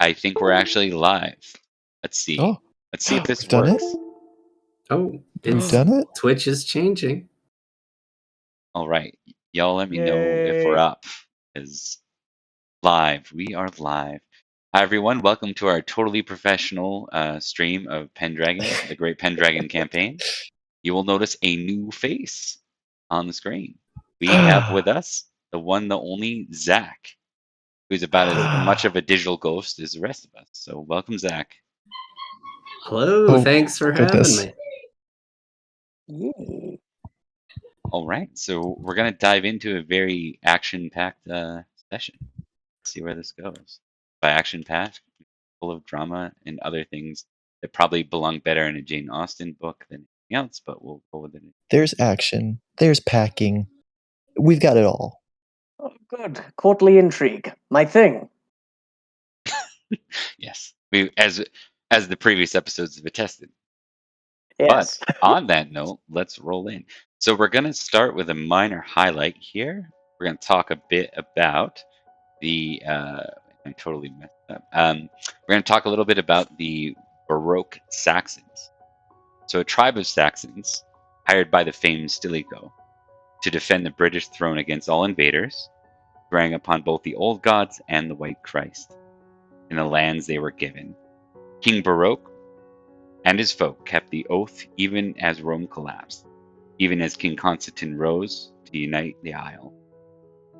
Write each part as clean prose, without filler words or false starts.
I think we're actually live. Let's see. Oh, Let's see if this we've done works. it? Oh, We've done it? Twitch is changing. All right. Y'all let me know if we're up. Is live. We are live. Hi, everyone. Welcome to our totally professional stream of Pendragon, the Great Pendragon campaign. You will notice a new face on the screen. We have with us the one, the only Zack, who's about as much of a digital ghost as the rest of us. So welcome, Zack. Hello, Oh, thanks for goodness. having me. Yay. All right, so we're going to dive into a very action-packed session. See where this goes. By action-packed, full of drama and other things that probably belong better in a Jane Austen book than anything else, but we'll go with it. There's action. There's packing. We've got it all. Oh, good. Courtly intrigue. My thing. Yes, we as the previous episodes have attested. Yes. But on that note, let's roll in. So we're going to start with a minor highlight here. We're going to talk a bit about the I totally messed up. We're going to talk a little bit about the Baroque Saxons. So a tribe of Saxons hired by the famed Stilicho to defend the British throne against all invaders, swearing upon both the old gods and the White Christ in the lands they were given. King Baroque and his folk kept the oath even as Rome collapsed, even as King Constantine rose to unite the Isle.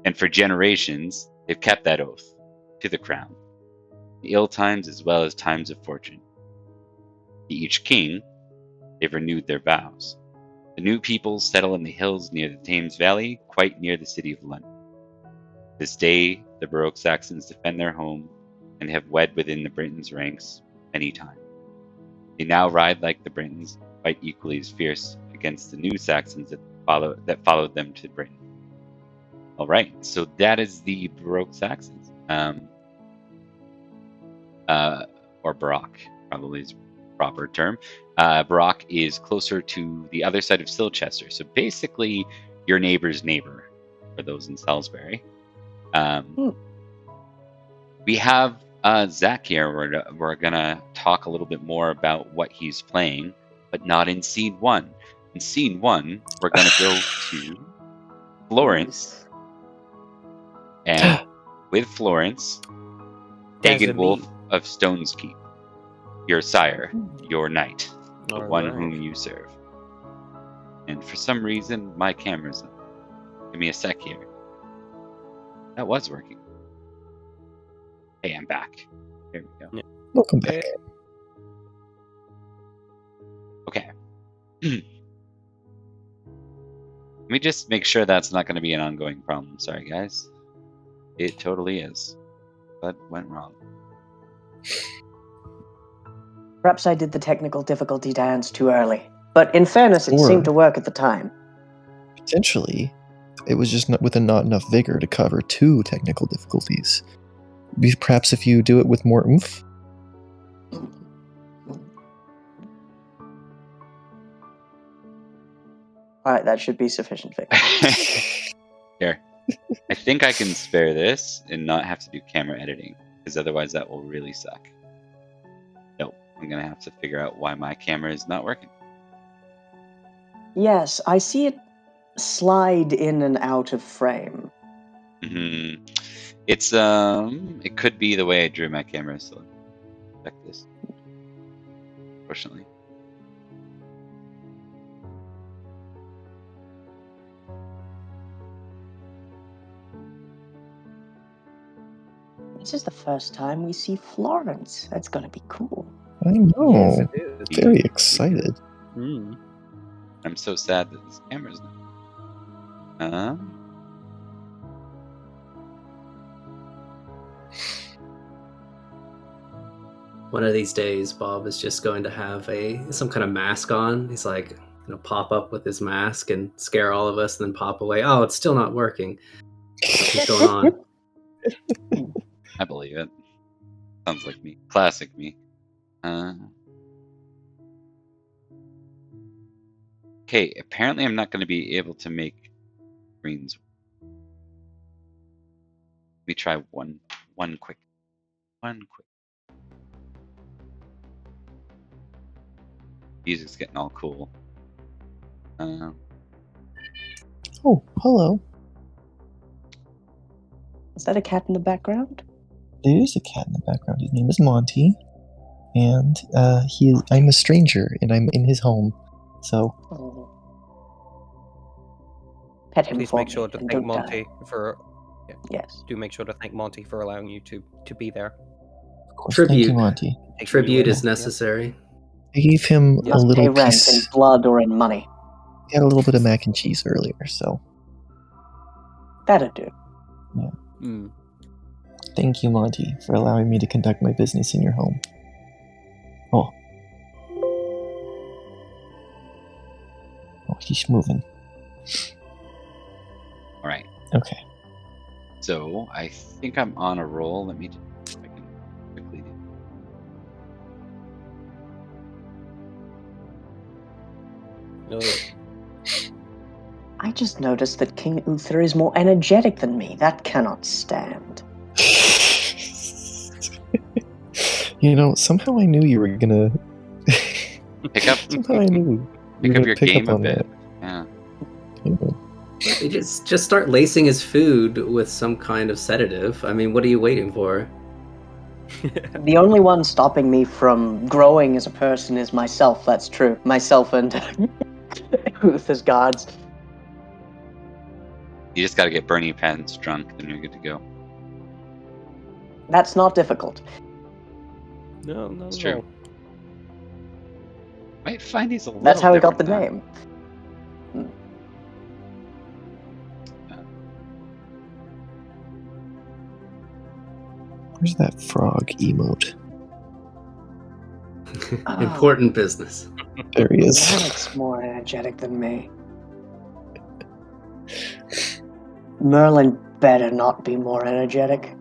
And for generations, they've kept that oath to the crown, the ill times as well as times of fortune. To each king, they've renewed their vows. The new peoples settle in the hills near the Thames Valley, quite near the city of London. This day, the Baroque Saxons defend their home and have wed within the Britons' ranks many times. They now ride like the Britons, fight equally as fierce against the new Saxons that followed them to Britain. All right, so that is the Baroque Saxons, or Baroque, probably is the proper term. Baroque is closer to the other side of Silchester, so basically your neighbor's neighbor, for those in Salisbury. We have Zack here. We're gonna talk a little bit more about what he's playing, but not in scene one. In scene one, we're gonna go to Florence, and with Florence, Pagan Wolf of Stone's Keep, your sire, your knight, the one whom you serve. And for some reason, my camera's up. Give me a sec here. That was working. Hey, I'm back. There we go. Welcome back. Okay. Let me just make sure that's not going to be an ongoing problem. Sorry, guys. It totally is. But went wrong. Perhaps I did the technical difficulty dance too early. But in fairness, it Or- seemed to work at the time. Potentially, it was just not enough vigor to cover two technical difficulties. Perhaps if you do it with more oomph? Alright, that should be sufficient, Vic. Here. I think I can spare this and not have to do camera editing, because otherwise that will really suck. Nope. I'm going to have to figure out why my camera is not working. Yes, I see it slide in and out of frame. Mm-hmm. It's it could be the way I drew my camera, so check this. Fortunately. This is the first time we see Florence. That's gonna be cool. I know. Yes, it is. Very excited. I'm so sad that this camera's not. One of these days, Bob is just going to have some kind of mask on. He's like, pop up with his mask and scare all of us, and then pop away. Oh, it's still not working. What's going on? I believe it. Sounds like me. Classic me. Okay, apparently I'm not going to be able to make screens. Let me try one quick. Music's getting all cool. Oh, hello. Is that a cat in the background? There is a cat in the background. His name is Monty, and I'm a stranger, and I'm in his home. So Oh. Pet him Please for make me sure to and thank don't Monty die. for. Yes. Do make sure to thank Monty for allowing you to be there. of course, thank you, Tribute. Monty. Taking Tribute you is in. necessary. I gave him Yeah. a Must pay little rent piece. in blood or in money. He had a little bit of mac and cheese earlier, so That'll do. Mm. thank you, Monty, for allowing me to conduct my business in your home. Oh, he's moving. All right. Okay. So I think I'm on a roll. Let me just see if I can quickly do. No. I just noticed that King Uther is more energetic than me. That cannot stand. Somehow I knew you were gonna. Pick up, Somehow I knew you pick were up gonna your pick game up a on bit. that. Yeah. Yeah. You just start lacing his food with some kind of sedative. I mean, what are you waiting for? The only one stopping me from growing as a person is myself. That's true. Myself and Uther's gods. You just got to get Bernie Pants drunk, then you're good to go. That's not difficult. No. It's true. Might find he's a little That's how he got the different name. Where's that frog emote? Important business. There he is. Zack's more energetic than me. Merlin better not be more energetic.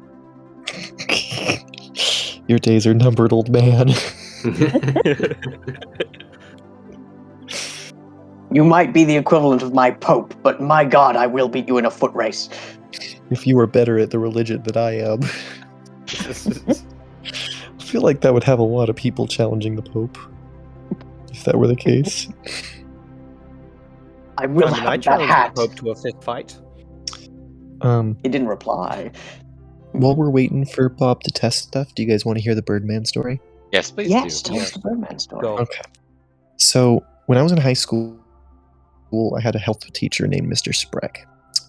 Your days are numbered, old man. You might be the equivalent of my pope, but my god, I will beat you in a foot race. If you were better at the religion than I am. I feel like that would have a lot of people challenging the Pope. If that were the case. I will I have that challenged hat. the Pope to a fist fight. He didn't reply. While we're waiting for Bob to test stuff, do you guys want to hear the Birdman story? Yes, please Yes, do. tell us the Birdman story. Go. Okay. So, when I was in high school, I had a health teacher named Mr. Spreck.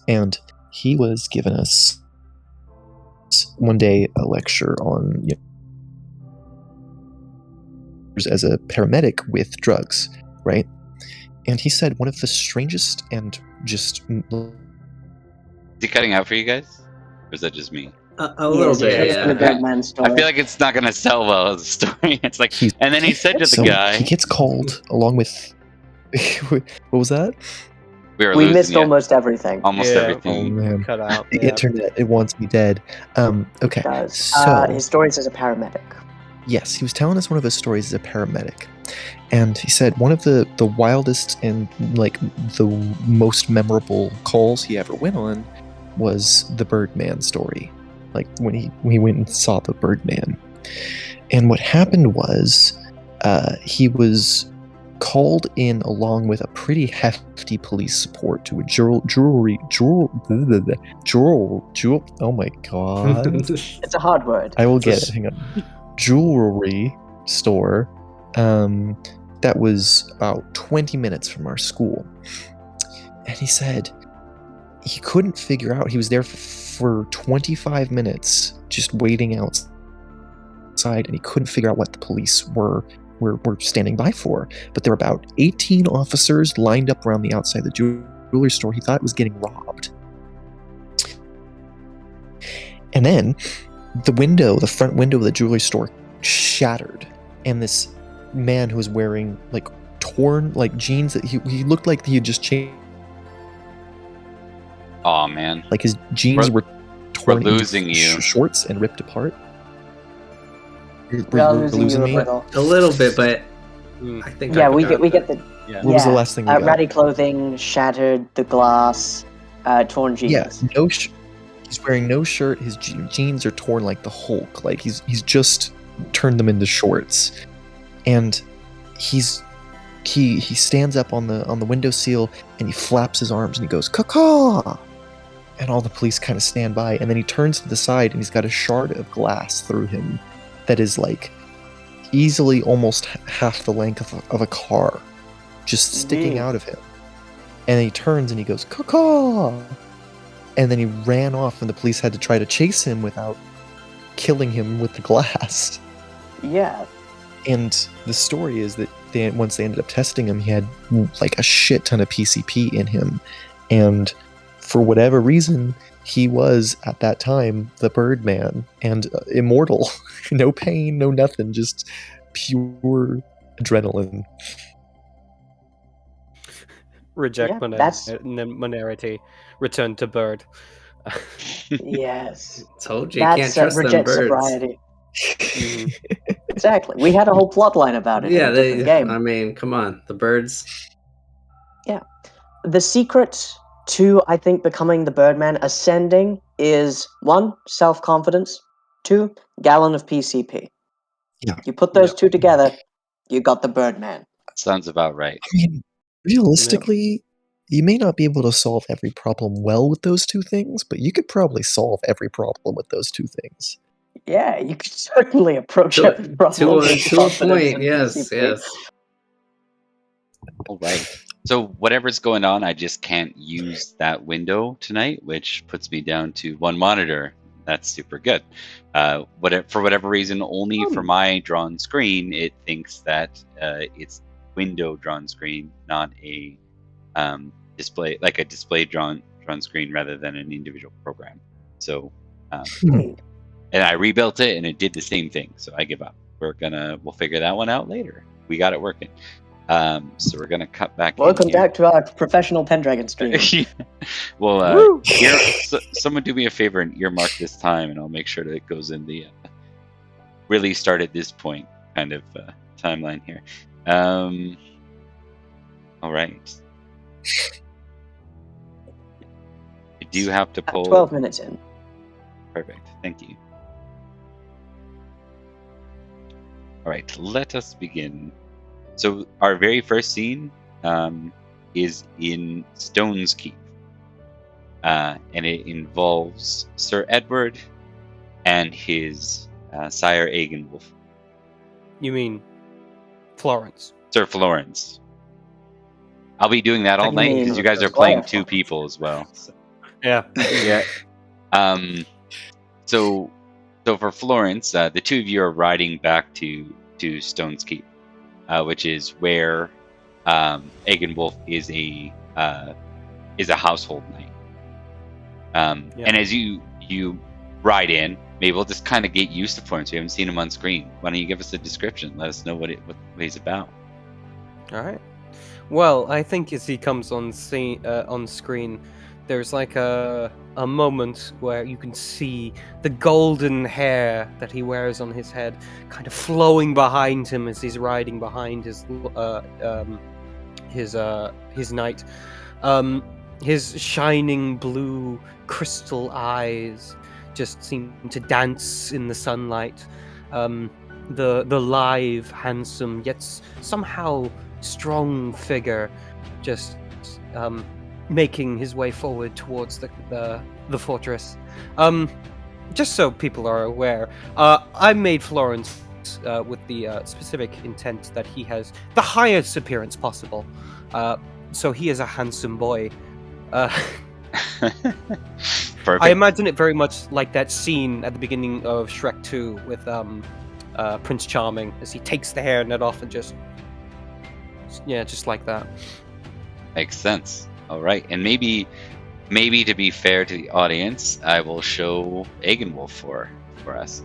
And he was giving us one day a lecture on as a paramedic with drugs, right? And he said one of the strangest and just Is he cutting out for you guys? Or is that just me? A little Yes, bit, tell us the yeah. Birdman story. I feel like it's not going to sell well as a story. It's like, and then he said to the so guy, he gets called along with what was that? We missed almost everything. Almost Yeah. Oh everything. man, Cut out. the Yeah. internet, it wants me dead. Okay, It does. so His stories as a paramedic. yes, he was telling us one of his stories as a paramedic. And he said one of the wildest and like the most memorable calls he ever went on was the Birdman story. Like when he went and saw the Birdman. And what happened was he was called in along with a pretty hefty police support to a jewelry oh my god. It's a hard word. I will get it. Hang on. Jewelry store that was about 20 minutes from our school. And he said he couldn't figure out. He was there for 25 minutes just waiting outside, and he couldn't figure out what the police were standing by for. But there were about 18 officers lined up around the outside of the jewelry store. He thought it was getting robbed. And then the front window of the jewelry store shattered, and this man who was wearing like torn like jeans that he looked like he had just changed. Oh man, Like his jeans were torn losing into you. shorts and ripped apart. We are losing you a me? little. A little bit, but I think Yeah, I we got get the Yeah. What was the last thing we got? ratty clothing, shattered, the glass, torn jeans. Yeah, he's wearing no shirt. His jeans are torn like the Hulk. Like he's just turned them into shorts, and he's he stands up on the windowsill and he flaps his arms and he goes, "Caw-caw!" And all the police kind of stand by, and then he turns to the side and he's got a shard of glass through him that is like easily almost half the length of a car just sticking out of him. And then he turns and he goes, "Caw-caw!" And then he ran off and the police had to try to chase him without killing him with the glass. Yeah. And the story is that once they ended up testing him, he had like a shit ton of PCP in him. And for whatever reason, he was, at that time, the Birdman and immortal. No pain, no nothing, just pure adrenaline. Reject Yeah, that's- monerity. Return to bird. Yes. Told you, you can't trust them reject birds. sobriety. Exactly. We had a whole plot line about it Yeah, in a different game. I mean, come on, the birds. The secret to, I think, becoming the Birdman ascending is 1, self-confidence, 2, gallon of PCP. Yeah. You put those two together, you got the Birdman. Sounds about right. I mean, realistically, you may not be able to solve every problem well with those two things, but you could probably solve every problem with those two things. Yeah, you could certainly approach To every problem with a confidence point, and yes, PCP. yes. All right. So whatever's going on, I just can't use that window tonight, which puts me down to 1 monitor. That's super good. For whatever reason, only for my drawn screen, it thinks that it's window drawn screen, not a display, like a display drawn screen rather than an individual program. So, and I rebuilt it and it did the same thing. So I give up. We'll figure that one out later. We got it working. So we're gonna cut back. Welcome in here. back to our professional Pendragon stream. Well, someone do me a favor and earmark this time, and I'll make sure that it goes in the really start at this point kind of timeline here. All right. I do have to pull. 12 minutes in. Perfect. Thank you. All right. Let us begin. So our very first scene is in Stone's Keep, and it involves Sir Edward and his sire Aegonwulf. You mean Florence? Sir Florence. I'll be doing that all You night mean because you guys are Squire playing 2 Florence. people as well. So. Yeah. Yeah. So for Florence, the 2 of you are riding back to Stone's Keep. Which is where Aegonwulf is a household knight. And as you ride in, maybe we'll just kind of get used to Florence. We haven't seen him on screen. Why don't you give us a description? Let us know what he's about. All right. Well, I think as he comes on screen, there's like a moment where you can see the golden hair that he wears on his head kind of flowing behind him as he's riding behind his knight. His shining blue crystal eyes just seem to dance in the sunlight. The lithe, handsome, yet somehow strong figure just making his way forward towards the fortress. Just so people are aware, I made Florence with the specific intent that he has the highest appearance possible. So he is a handsome boy. Perfect. I imagine it very much like that scene at the beginning of Shrek 2 with Prince Charming as he takes the hairnet off and just like that. Makes sense. All right, and maybe to be fair to the audience, I will show Aegonwulf for us.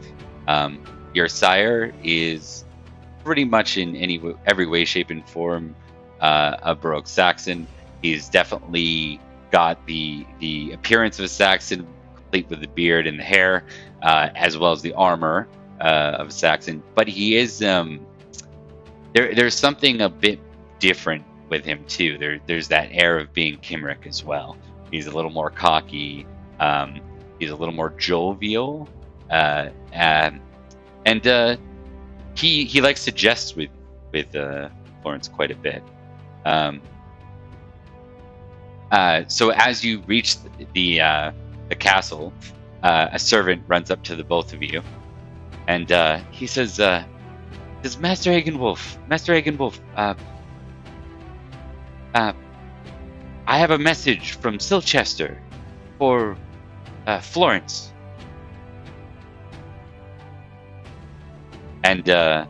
Your sire is pretty much in every way, shape, and form a Baroque Saxon. He's definitely got the appearance of a Saxon, complete with the beard and the hair, as well as the armor of a Saxon. But he is there's something a bit different with him too. There's that air of being Cymric as well. He's a little more cocky. He's a little more jovial, and he likes to jest with Florence quite a bit. So as you reach the castle, a servant runs up to the both of you, and he says, Master Agenwolf, I have a message from Silchester for Florence. And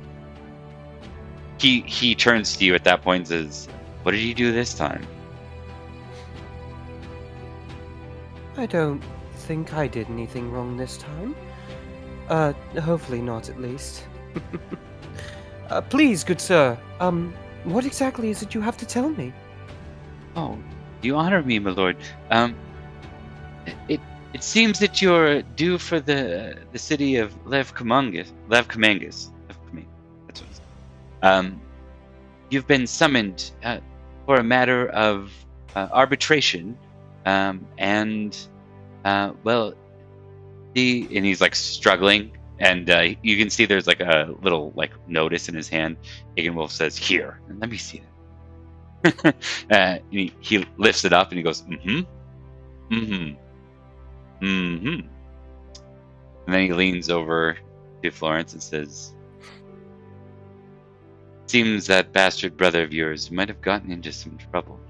he turns to you at that point and says, what did you do this time? I don't think I did anything wrong this time. Hopefully not, at least. Please, good sir, what exactly is it you have to tell me? Oh, you honor me, my lord. It seems that you're due for the city of Levkamangus. That's what it is. You've been summoned for a matter of arbitration, and he's like struggling, and you can see there's like a little like notice in his hand. Agenwolf says, "Here, and let me see that." He lifts it up and he goes, and then he leans over to Florence and says, seems that bastard brother of yours might have gotten into some trouble.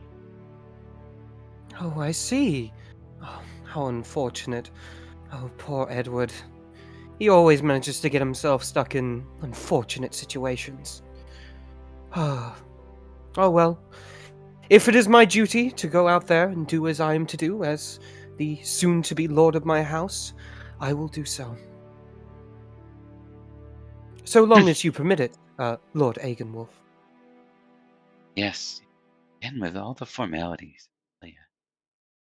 Oh, I see. Oh, how unfortunate. Oh, poor Edward. He always manages to get himself stuck in unfortunate situations. Oh well. If it is my duty to go out there and do as I am to do as the soon-to-be lord of my house, I will do so. So long as you permit it, Lord Agenwolf. Yes. And with all the formalities.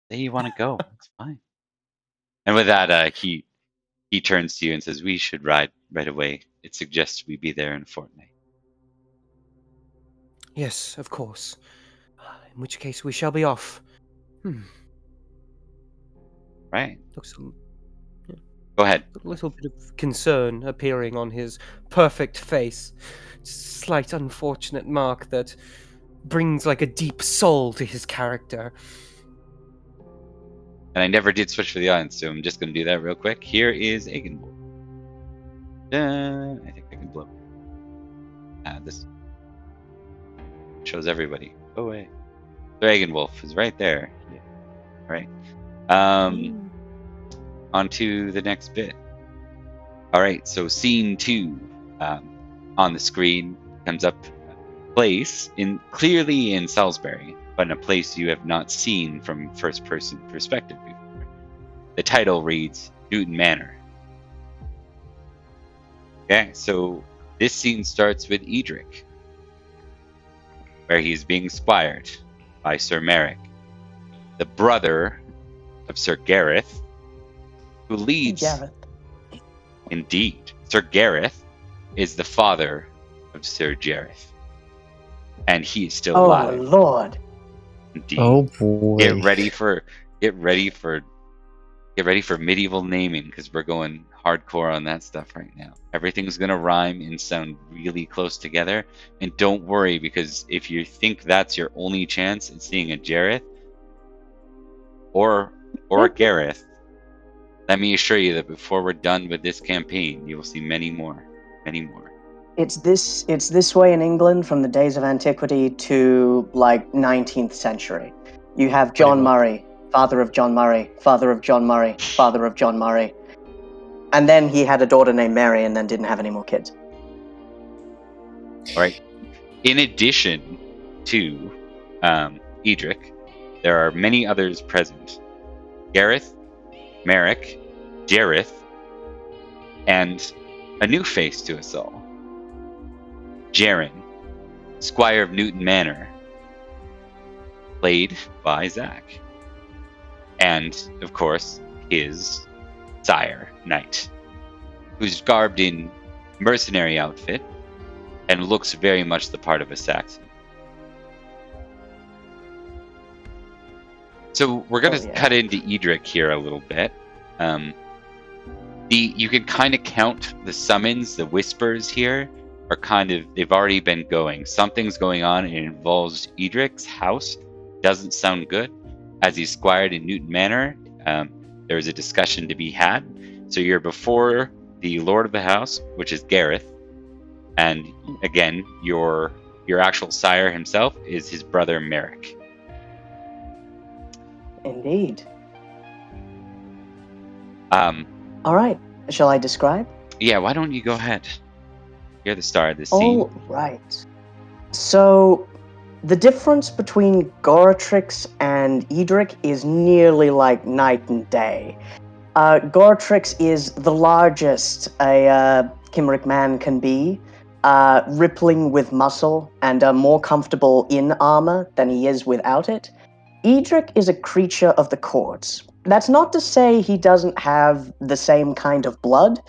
There you want to go. That's fine. And with that, he turns to you and says, we should ride right away. It suggests we be there in a fortnight. Yes, of course. In which case we shall be off. Right. Looks Go ahead. a little bit of concern appearing on his perfect face. Slight unfortunate mark that brings like a deep soul to his character. And I never did switch for the audience, so I'm just going to do that real quick. Here is Agenwolf. I think I can blow. This shows everybody. Go away. So Agenwolf is right there. Yeah. Right. On to the next bit. All right, so scene 2 on the screen comes up place clearly in Salisbury, but in a place you have not seen from first-person perspective before. The title reads Newton Manor. Okay, so this scene starts with Edric, where he's being squired by Sir Merrick, the brother of Sir Gareth, who leads... Gareth. Indeed. Sir Gareth is the father of Sir Jiren, and he is still alive. Oh Lord! Indeed. Oh boy! Get ready for medieval naming, because we're going hardcore on that stuff right now. Everything's gonna rhyme and sound really close together, and don't worry, because if you think that's your only chance at seeing a Jareth or a Gareth, let me assure you that before we're done with this campaign, you will see many more. It's this way in England from the days of antiquity to like 19th century. You have John Murray, father of John Murray, father of John Murray, father of John Murray, and then he had a daughter named Mary, and then didn't have any more kids. All right. In addition to Edric, there are many others present: Gareth, Merrick, Jareth, and a new face to us all, Jarren, Squire of Newton Manor, played by Zack, and of course his sire, Knight, who's garbed in mercenary outfit and looks very much the part of a Saxon. So we're going to cut into Edric here a little bit. You can kind of count the summons, the whispers here, they've already been going. Something's going on, and it involves Edric's house. Doesn't sound good. As he's squired in Newton Manor, there's a discussion to be had. So you're before the Lord of the House, which is Gareth, and again, your actual sire himself is his brother Merrick. Indeed. All right. Shall I describe? Yeah, why don't you go ahead? You're the star of this scene. All right. So, the difference between Goratrix and Edric is nearly like night and day. Goratrix is the largest a Chimeric man can be, rippling with muscle and more comfortable in armor than he is without it. Edric is a creature of the courts. That's not to say he doesn't have the same kind of blood.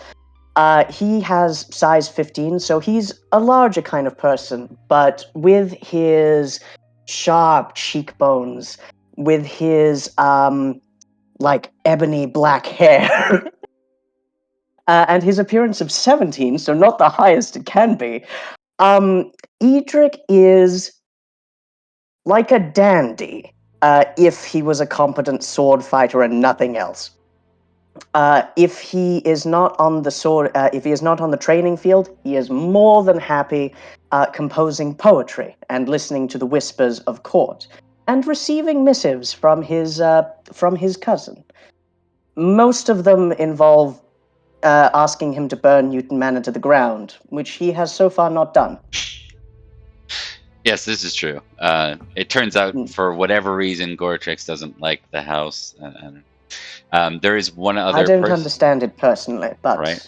He has size 15, so he's a larger kind of person, but with his sharp cheekbones, with his, ebony black hair, and his appearance of 17, so not the highest it can be, Edric is like a dandy, if he was a competent sword fighter and nothing else. If he is not on the training field, he is more than happy composing poetry and listening to the whispers of court, and receiving missives from his cousin. Most of them involve asking him to burn Newton Manor to the ground, which he has so far not done. Yes, this is true. It turns out, for whatever reason, Goratrix doesn't like the house. There is one other. I don't understand it personally, but right.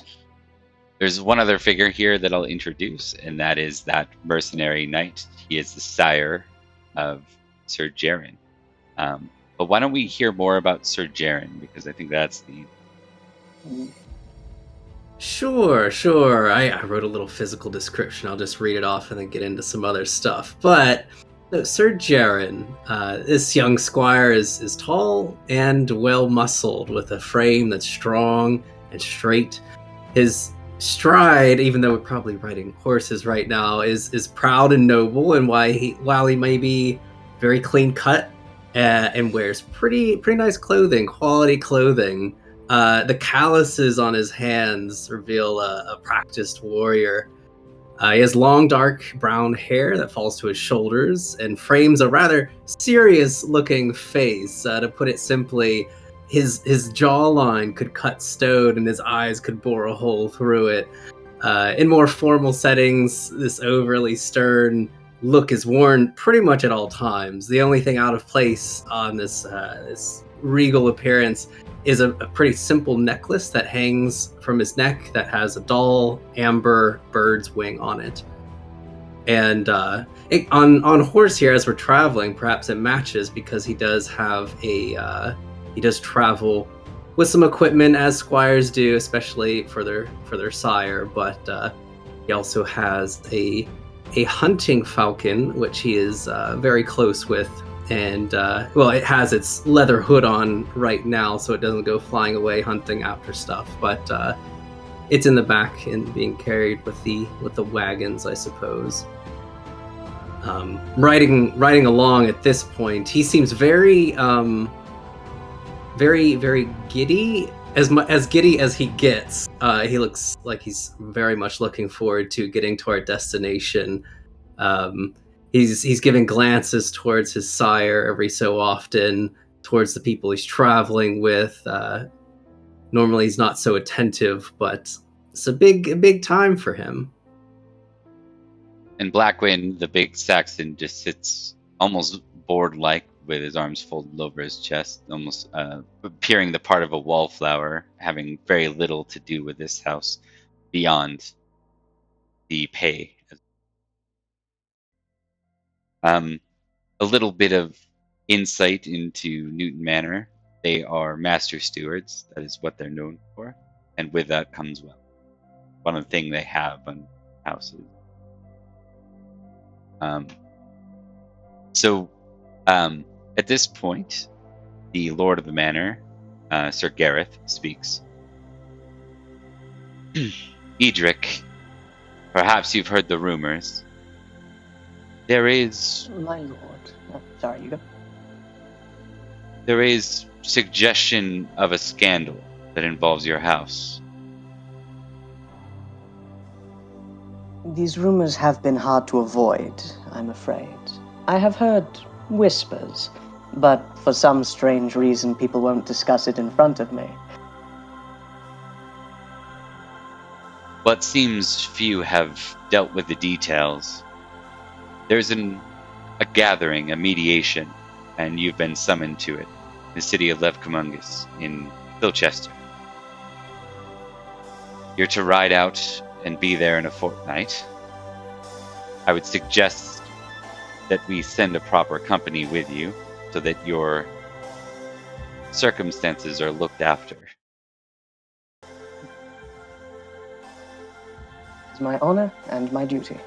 There's one other figure here that I'll introduce, and that is that mercenary knight. He is the sire of Sir Jiren. But why don't we hear more about Sir Jiren, because I think that's the. Sure. I wrote a little physical description. I'll just read it off and then get into some other stuff. But Sir Jarren, this young squire is tall and well-muscled, with a frame that's strong and straight. His stride, even though we're probably riding horses right now, is proud and noble, and while he may be very clean-cut and wears pretty nice clothing, quality clothing, the calluses on his hands reveal a practiced warrior. He has long, dark brown hair that falls to his shoulders and frames a rather serious-looking face. To put it simply, his jawline could cut stone and his eyes could bore a hole through it. In more formal settings, this overly stern look is worn pretty much at all times. The only thing out of place on this regal appearance is a pretty simple necklace that hangs from his neck that has a dull amber bird's wing on it. And on horse here, as we're traveling, perhaps it matches, because he does have he does travel with some equipment, as squires do, especially for their sire. But he also has a hunting falcon, which he is very close with. And, it has its leather hood on right now, so it doesn't go flying away hunting after stuff. But it's in the back and being carried with the wagons, I suppose. Riding along at this point, he seems very, very giddy. As giddy as he gets, he looks like he's very much looking forward to getting to our destination. He's giving glances towards his sire every so often, towards the people he's traveling with. Normally he's not so attentive, but it's a big time for him. And Blackwind, the big Saxon, just sits almost bored-like with his arms folded over his chest, almost appearing the part of a wallflower, having very little to do with this house beyond the pay. A little bit of insight into Newton Manor. They are master stewards. That is what they're known for. And with that comes wealth. One thing they have on houses. At this point, the Lord of the Manor, Sir Gareth, speaks. Edric, Perhaps you've heard the rumors. There is My lord. Oh, sorry, you go. There is suggestion of a scandal that involves your house. These rumors have been hard to avoid, I'm afraid. I have heard whispers, but for some strange reason people won't discuss it in front of me. What seems few have dealt with the details. There's a gathering, a mediation, and you've been summoned to it. The city of Levcomungus in Silchester. You're to ride out and be there in a fortnight. I would suggest that we send a proper company with you so that your circumstances are looked after. It's my honor and my duty.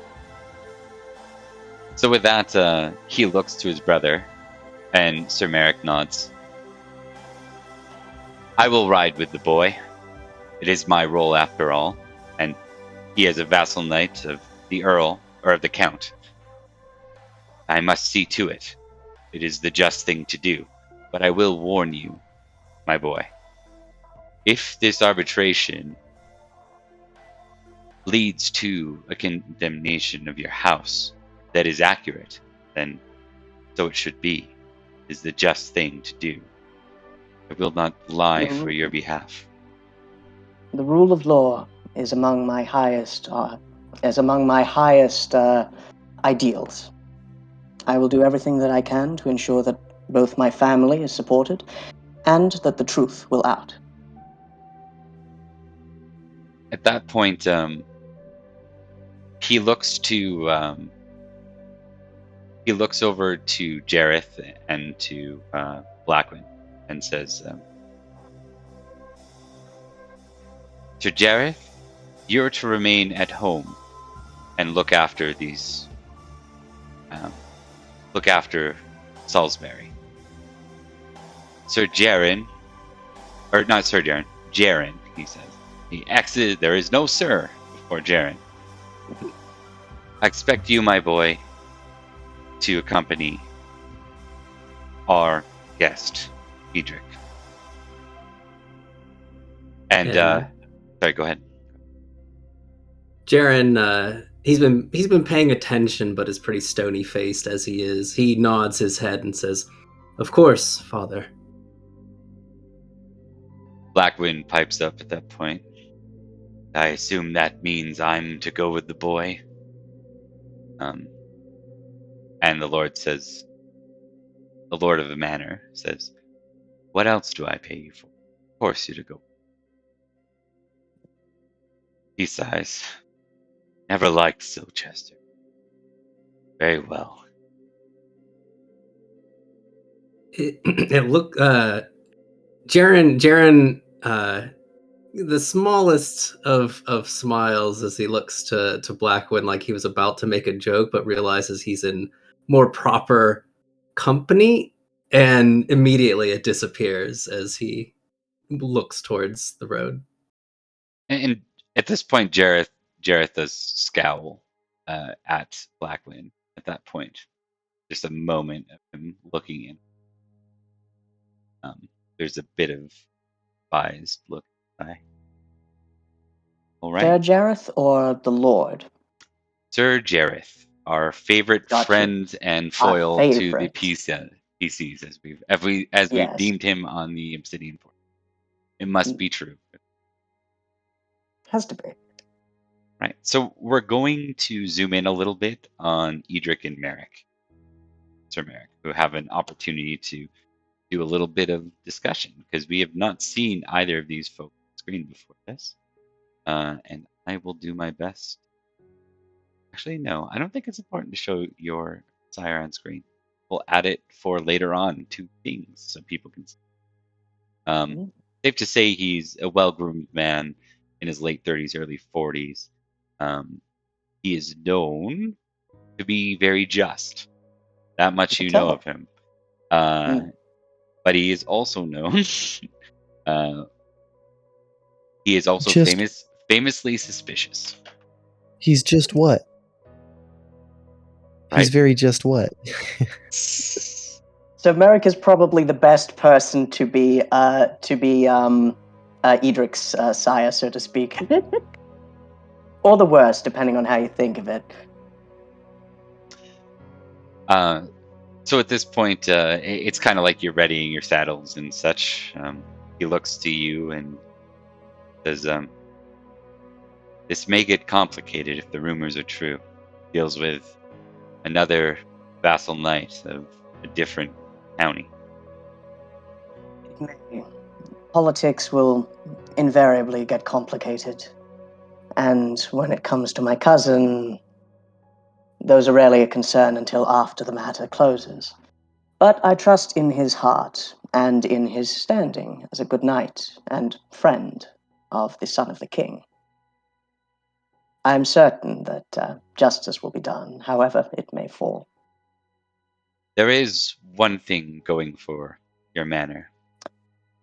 So with that, he looks to his brother, and Sir Merrick nods. I will ride with the boy. It is my role after all, and he is a vassal knight of the Earl, or of the Count. I must see to it. It is the just thing to do. But I will warn you, my boy. If this arbitration leads to a condemnation of your house that is accurate, then so it should be. It is the just thing to do. I will not lie for your behalf. The rule of law is among my highest ideals. I will do everything that I can to ensure that both my family is supported and that the truth will out. At that point, he looks over to Jareth and to Blackwind and says, Sir Jareth, you're to remain at home and look after Salisbury. Sir Jiren, or not Sir Jiren, Jarren, he says. He exits, there is no sir before Jarren. I expect you, my boy, to accompany our guest, Edric. And sorry, go ahead. Jarren, he's been paying attention, but is pretty stony faced as he is. He nods his head and says, "Of course, father." Blackwind pipes up at that point. I assume that means I'm to go with the boy. And the Lord says, the Lord of the Manor says, what else do I pay you for? Of course you're to go. He sighs. Never liked Silchester. Very well. It look Jarren the smallest of smiles as he looks to Blackwood like he was about to make a joke, but realizes he's in more proper company, and immediately it disappears as he looks towards the road. And at this point, Jareth does scowl at Blackwind. At that point, just a moment of him looking in. There's a bit of biased look. All right. Sir Jareth or the Lord? Sir Jareth, our favorite friend and foil to the PCs, as we've Yes. deemed him on the Obsidian Force. It must be true. Has to be. Right. So we're going to zoom in a little bit on Edric and Merrick, Sir Merrick, who have an opportunity to do a little bit of discussion because we have not seen either of these folks on screen before this. And I will do my best. Actually, no, I don't think it's important to show your sire on screen. We'll add it for later on to things so people can see. Safe to say he's a well-groomed man in his late 30s, early 40s. He is known to be very just. That much you know of him. But he is also known. He is also famously suspicious. He's just what? He's Right. very just what? So Merrick is probably the best person to be Edric's sire, so to speak. Or the worst, depending on how you think of it. So at this point, it's kind of like you're readying your saddles and such. He looks to you and says, "This may get complicated if the rumors are true." Deals with another vassal knight of a different county. Politics will invariably get complicated. And when it comes to my cousin, those are rarely a concern until after the matter closes. But I trust in his heart and in his standing as a good knight and friend of the son of the king. I am certain that justice will be done, however it may fall. There is one thing going for your manor,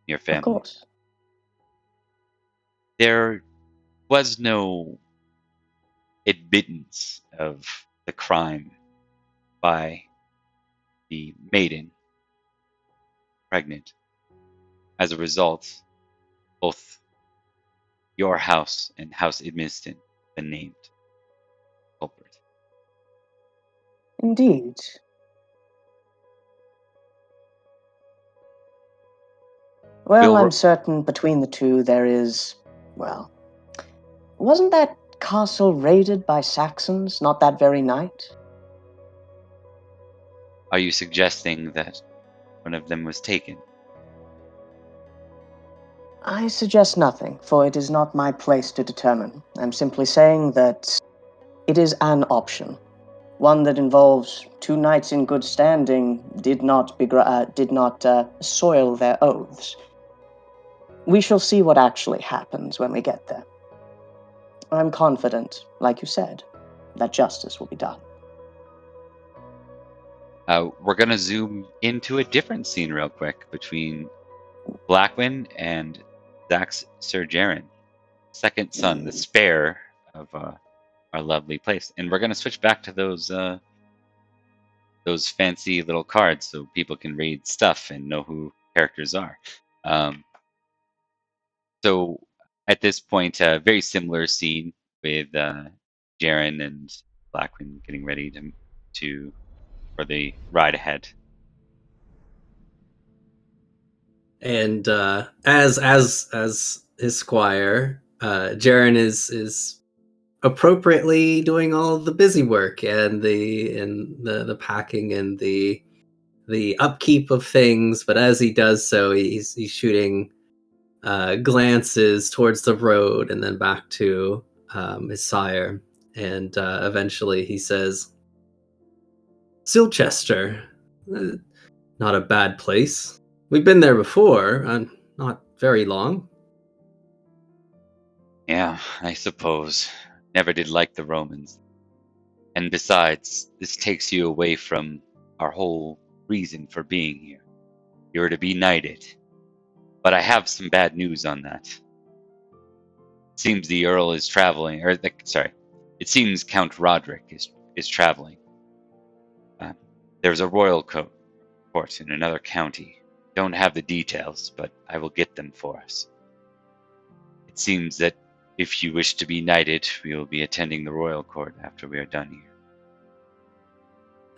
your family. Of course. There was no admittance of the crime by the maiden pregnant. As a result, both your house and House Edmiston have been named culprit. Indeed. Well, I'm certain between the two there is, well, wasn't that castle raided by Saxons not that very night? Are you suggesting that one of them was taken? I suggest nothing, for it is not my place to determine. I'm simply saying that it is an option. One that involves two knights in good standing did not soil their oaths. We shall see what actually happens when we get there. I'm confident, like you said, that justice will be done. We're going to zoom into a different scene real quick between Blackwyn and Zack's Sir Jiren, second son, the spare of our lovely place. And we're going to switch back to those fancy little cards so people can read stuff and know who characters are. So at this point, a very similar scene with Jarren and Blackwyn getting ready for the ride ahead. And as his squire, Jarren is appropriately doing all the busy work and the packing and the upkeep of things. But as he does so, he's shooting glances towards the road and then back to his sire, and eventually he says, "Silchester, not a bad place. We've been there before, not very long." Yeah, I suppose. Never did like the Romans. And besides, this takes you away from our whole reason for being here. You're to be knighted. But I have some bad news on that. It seems the Earl is traveling, it seems Count Roderick is traveling. There's a royal court in another county. Don't have the details, but I will get them for us. It seems that if you wish to be knighted, we will be attending the royal court after we are done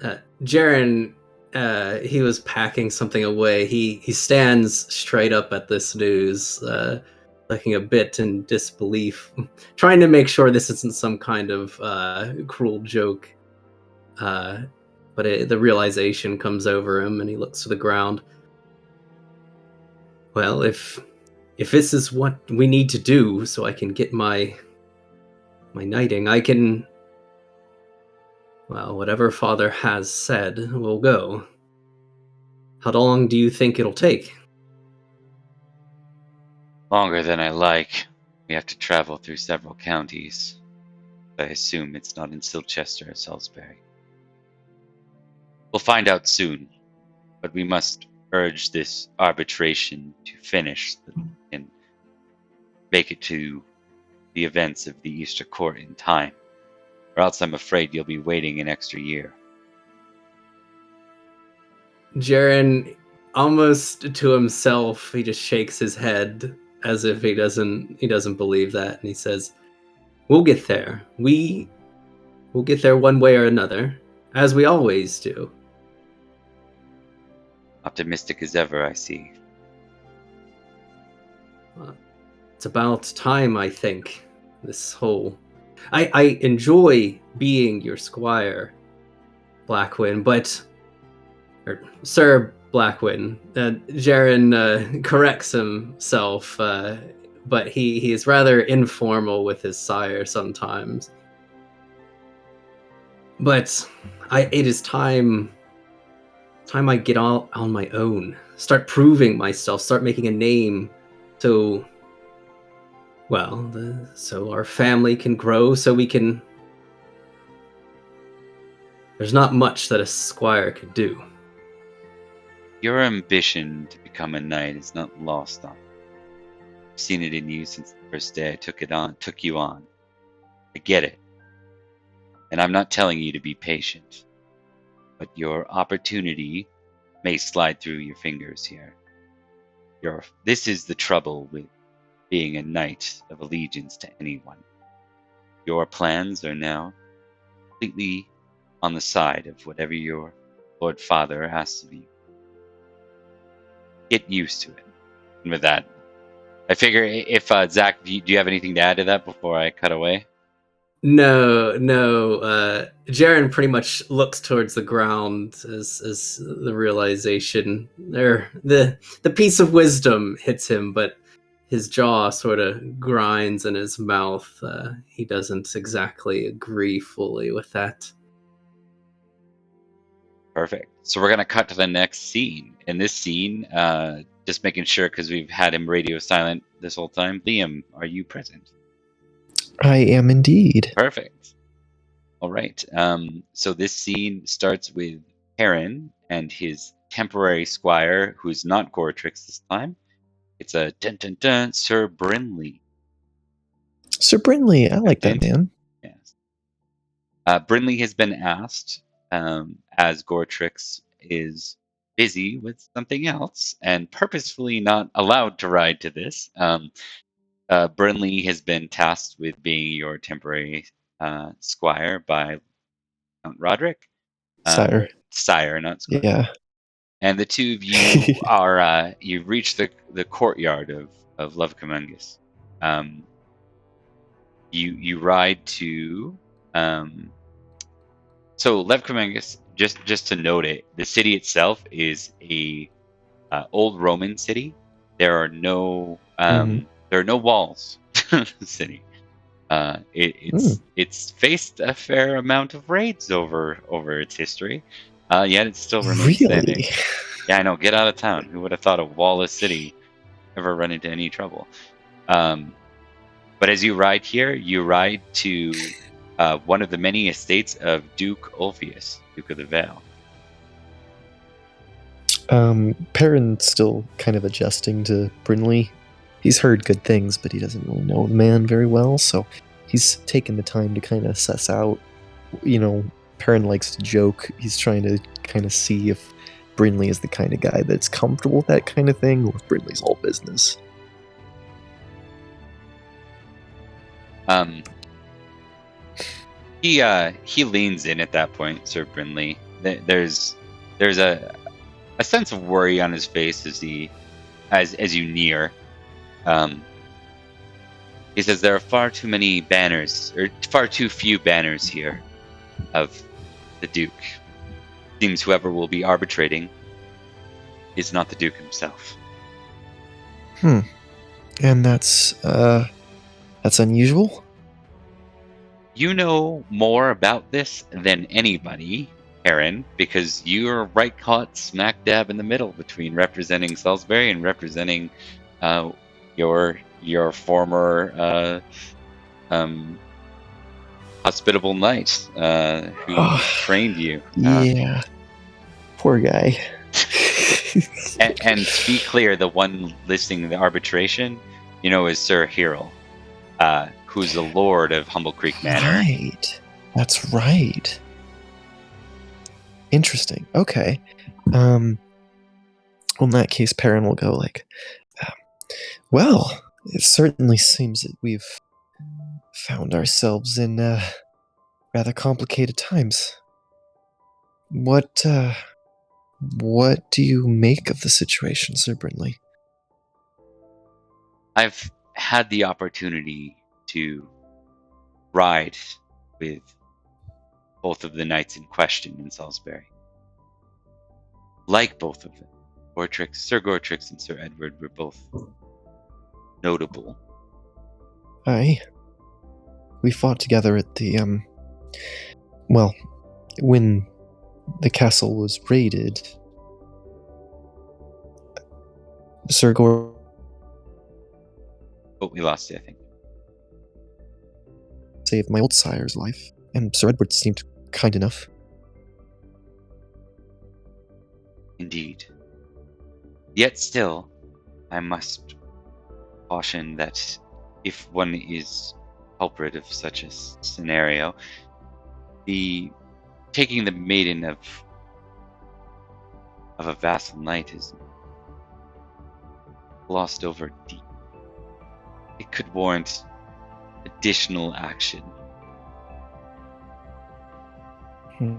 here. Jarren, he was packing something away. He stands straight up at this news, looking a bit in disbelief, trying to make sure this isn't some kind of cruel joke. But the realization comes over him, and he looks to the ground. Well, if this is what we need to do, so I can get my knighting, I can. Well, whatever Father has said, we'll go. How long do you think it'll take? Longer than I like. We have to travel through several counties. I assume it's not in Silchester or Salisbury. We'll find out soon, but we must urge this arbitration to finish and make it to the events of the Easter Court in time. or else I'm afraid you'll be waiting an extra year. Jarren, almost to himself, he just shakes his head as if he doesn't believe that, and he says, "We'll get there. We'll get there one way or another, as we always do." Optimistic as ever, I see. It's about time, I think. I enjoy being your squire, Blackwin, or Sir Blackwin. Jarren corrects himself, but he is rather informal with his sire sometimes. But it is time I get all on my own, start proving myself, start making a name, so our family can grow, so we can. There's not much that a squire could do. Your ambition to become a knight is not lost on me. I've seen it in you since the first day I took you on. I get it. And I'm not telling you to be patient. But your opportunity may slide through your fingers here. This is the trouble with being a knight of allegiance to anyone. Your plans are now completely on the side of whatever your Lord Father asks of you. Get used to it. And with that, I figure if Zack, do you have anything to add to that before I cut away? No. Jarren pretty much looks towards the ground as the realization, the piece of wisdom hits him, but his jaw sort of grinds in his mouth. He doesn't exactly agree fully with that. Perfect. So we're going to cut to the next scene. In this scene, just making sure because we've had him radio silent this whole time. Liam, are you present? I am indeed. Perfect. All right. So this scene starts with Jarren and his temporary squire, who's not Goretrix this time. It's a Sir Brinley. Sir Brinley, I like that man. Yes. Brinley has been asked, as Goretrix is busy with something else and purposefully not allowed to ride to this. Brinley has been tasked with being your temporary squire by Count Roderick. Sire, not squire. Yeah. And the two of you are, you've reached the courtyard of Lovecamungus. You ride to, so Lovecamungus, just to note it, the city itself is a old Roman city. There are no walls to the city. It's faced a fair amount of raids over its history. Yet it still remains standing. Yeah, I know. Get out of town. Who would have thought a wallless city ever run into any trouble? But as you ride here, you ride to one of the many estates of Duke Ulfius, Duke of the Vale. Perrin's still kind of adjusting to Brinley. He's heard good things, but he doesn't really know the man very well, so he's taken the time to kind of suss out, Perrin likes to joke. He's trying to kind of see if Brinley is the kind of guy that's comfortable with that kind of thing, or if Brinley's all business. He leans in at that point, Sir Brinley. There's a sense of worry on his face as you near. He says there are far too many banners, or far too few banners here of the Duke. Seems whoever will be arbitrating is not the Duke himself. And that's unusual? You know more about this than anybody, Jarren, because you're right caught smack dab in the middle between representing Salisbury and representing your former hospitable knight who trained you. Yeah. Poor guy. and to be clear, the one listing the arbitration, is Sir Hirel, who's the lord of Humblecreek Manor. Right. That's right. Interesting. Okay. Well, in that case, Perrin will go like, well, it certainly seems that we've found ourselves in rather complicated times. What do you make of the situation, Sir Brinley? I've had the opportunity to ride with both of the knights in question in Salisbury. Like both of them, Sir Gortrix and Sir Edward were both notable. Aye. We fought together at the, well, when the castle was raided, Sir Gor... But we lost it, I think. saved my old sire's life, and Sir Edward seemed kind enough. Indeed. Yet still, I must caution that if one is culprit of such a scenario, taking the maiden of a vassal knight is glossed over deep. It could warrant additional action. It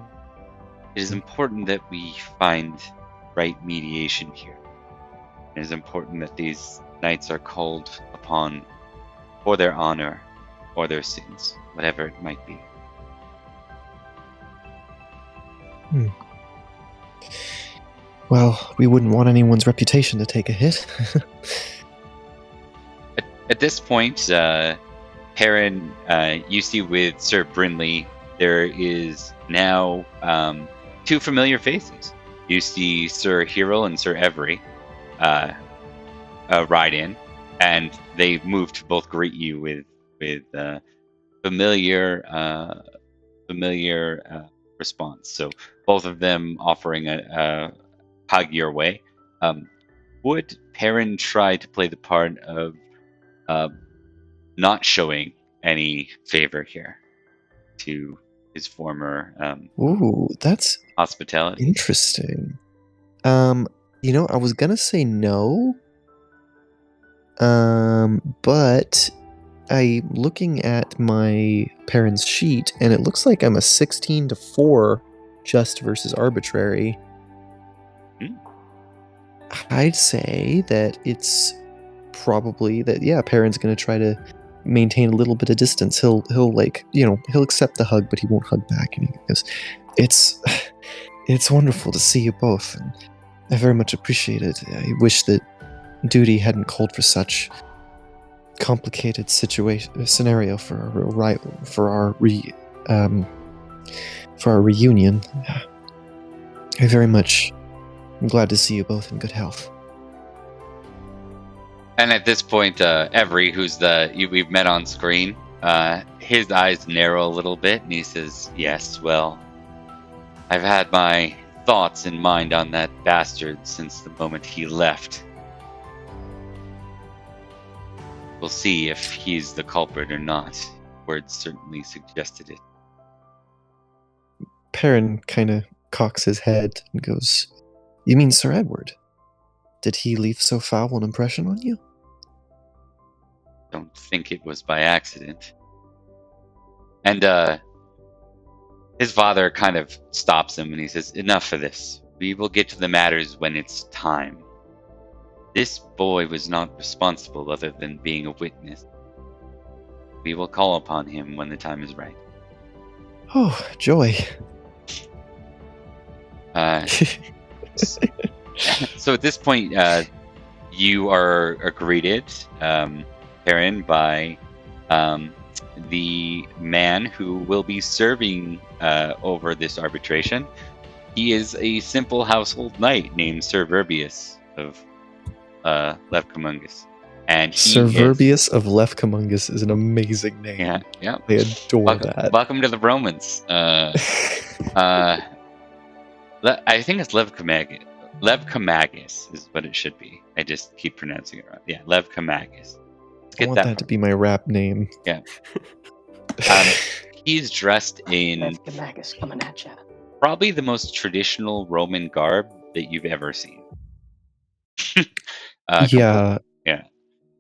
is important that we find right mediation here. It is important that these knights are called upon for their honor or their sins, whatever it might be. Well, we wouldn't want anyone's reputation to take a hit. At this point, Perrin, you see with Sir Brinley, there is now two familiar faces. You see Sir Hyrule and Sir Every ride in, and they move to both greet you with familiar response. So both of them offering a hug your way. Would Perrin try to play the part of not showing any favor here to his former Ooh, that's hospitality? interesting. I was gonna say no, but I'm looking at my parents' sheet, and it looks like I'm a 16-4 just versus arbitrary. I'd say that it's probably that, yeah, Perrin's gonna try to maintain a little bit of distance. He'll accept the hug, but he won't hug back, and he goes, it's wonderful to see you both, and I very much appreciate it. I wish that duty hadn't called for such complicated scenario for our reunion. I very much am glad to see you both in good health. And at this point, Every, who's we've met on screen, his eyes narrow a little bit, and he says, "Yes, well, I've had my thoughts in mind on that bastard since the moment he left. We'll see if he's the culprit or not. Words certainly suggested it." Perrin kind of cocks his head and goes, "You mean Sir Edward? Did he leave so foul an impression on you?" Don't think it was by accident. And his father kind of stops him and he says, "Enough of this. We will get to the matters when it's time. This boy was not responsible other than being a witness. We will call upon him when the time is right." Oh, joy. So at this point, you are greeted, Perrin, by the man who will be serving over this arbitration. He is a simple household knight named Sir Verbius of Lefcomungus. And Sir Verbius of Lefcomungus is an amazing name. Yeah. I adore that. Welcome to the Romans. I think it's Levcomagus. Levcomagus is what it should be. I just keep pronouncing it wrong. Yeah, Levcomagus. I want that to be my rap name. Yeah. He's dressed in Lev Magus coming at you. probably the most traditional Roman garb that you've ever seen. Yeah, yeah.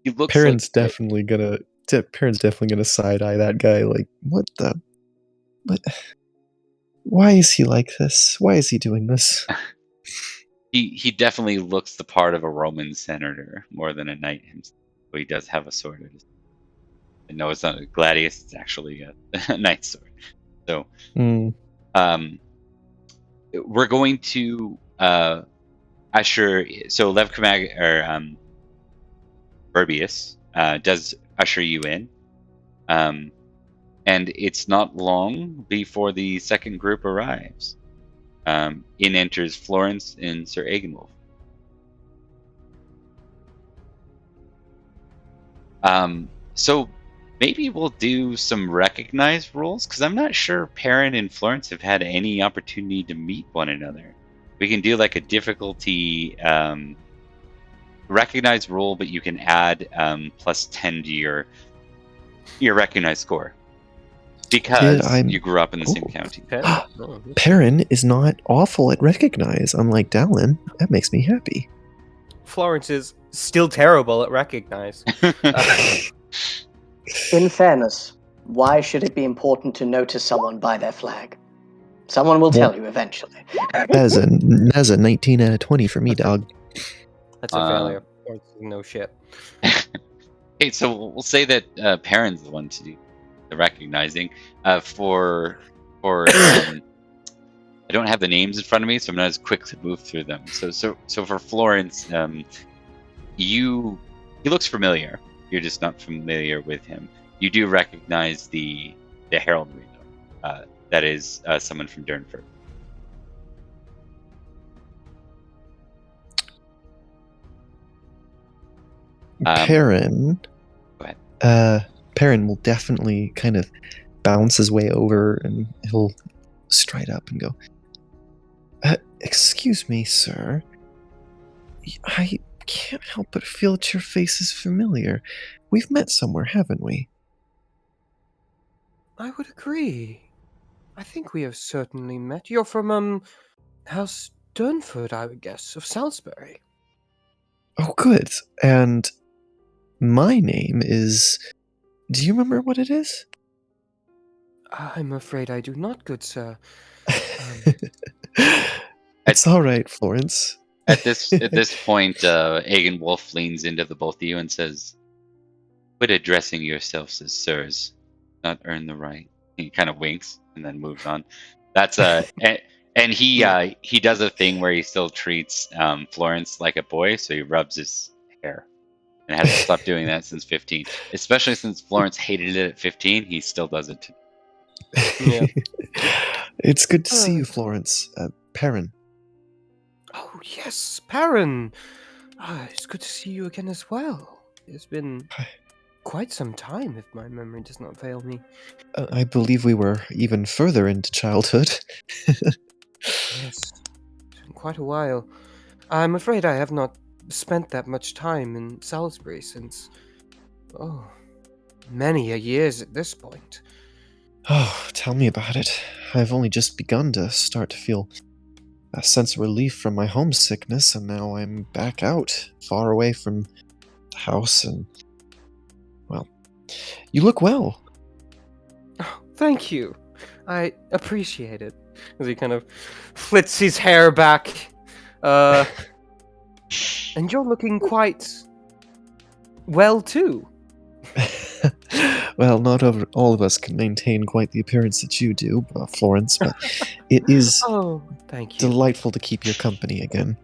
He looks Perrin's like definitely gonna side eye that guy. Like, what? Why is he like this? Why is he doing this? he definitely looks the part of a Roman senator more than a knight himself. But he does have a sword at his. And no, it's not a gladius. It's actually a knight's sword. So, we're going to usher. So Lev Kamag or Ambrosius does usher you in, and it's not long before the second group arrives. In enters Florence and Sir Agenwolf. So maybe we'll do some recognized roles, because I'm not sure Perrin and Florence have had any opportunity to meet one another. We can do like a difficulty recognized role, but you can add plus 10 to your recognized score. Because you grew up in the same county. Perrin is not awful at recognize, unlike Dallin. That makes me happy. Florence is still terrible at recognize. In fairness, why should it be important to notice someone by their flag? Someone will tell you eventually. That's a 19 out of 20 for me, dog. That's a failure. No shit. Okay, so we'll say that Perrin's the one to do the recognizing. For I don't have the names in front of me, so I'm not as quick to move through them. So for Florence, he looks familiar. You're just not familiar with him. You do recognize the heraldry, though. That is someone from Durnford. Perrin. Go ahead. Perrin will definitely kind of bounce his way over, and he'll stride up and go, excuse me, sir. I can't help but feel that your face is familiar. We've met somewhere, haven't we? I would agree. I think we have certainly met. You're from, House Durnford, I would guess, of Salisbury. Oh, good. And my name is... Do you remember what it is? I'm afraid I do not, good sir. It's all right, Florence. At this point, Agenwolf leans into the both of you and says, "Quit addressing yourselves as sirs. Not earn the right." He kind of winks and then moves on. That's and he does a thing where he still treats Florence like a boy, so he rubs his hair. And hasn't stopped doing that since 15. Especially since Florence hated it at 15, he still does it today. Yeah. It's good to see you, Florence. Perrin. Oh, yes, Perrin. It's good to see you again as well. It's been quite some time, if my memory does not fail me. I believe we were even further into childhood. Yes, it's been quite a while. I'm afraid I have not spent that much time in Salisbury since, many a years at this point. Oh, tell me about it. I've only just begun to start to feel a sense of relief from my homesickness, and now I'm back out, far away from the house, and, well, you look well. Oh, thank you. I appreciate it. As he kind of flits his hair back. And you're looking quite well, too. Well, not all of us can maintain quite the appearance that you do, Florence, but it is thank you. Delightful to keep your company again.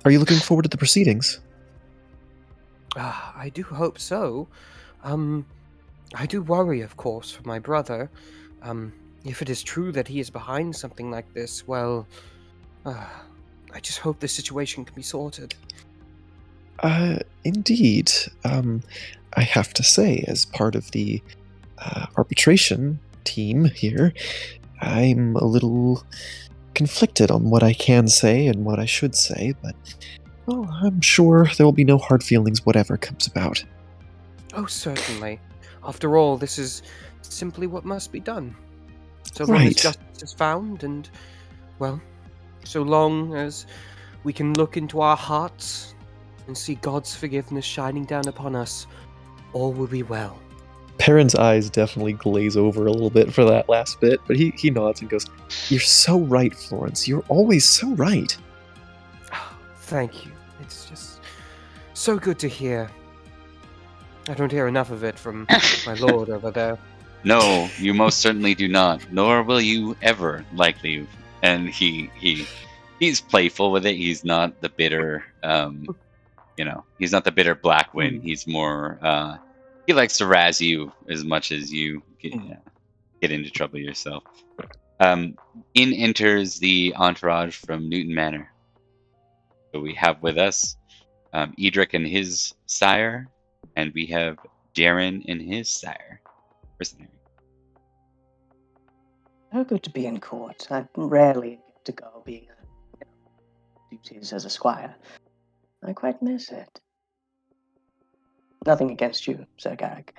Are you looking forward to the proceedings? I do hope so. I do worry, of course, for my brother. If it is true that he is behind something like this, well, I just hope this situation can be sorted. Indeed. I have to say, as part of the arbitration team here, I'm a little conflicted on what I can say and what I should say, but well, I'm sure there will be no hard feelings whatever comes about. Oh, certainly. After all, this is simply what must be done. So long as Right. justice is found, and, well, so long as we can look into our hearts and see God's forgiveness shining down upon us, all will be well. Perrin's eyes definitely glaze over a little bit for that last bit, but he nods and goes, "You're so right, Florence. You're always so right." Thank you. It's just so good to hear. I don't hear enough of it from my lord over there. No, you most certainly do not, nor will you ever, likely. And he's playful with it. He's not the bitter, he's not the bitter Blackwin. He's more, he likes to razz you as much as you get into trouble yourself. In enters the entourage from Newton Manor. So we have with us Edric and his sire, and we have Jarren and his sire. Mercenary. So good to be in court. I rarely get to go being duties as a squire. I quite miss it. Nothing against you, Sir Garrick.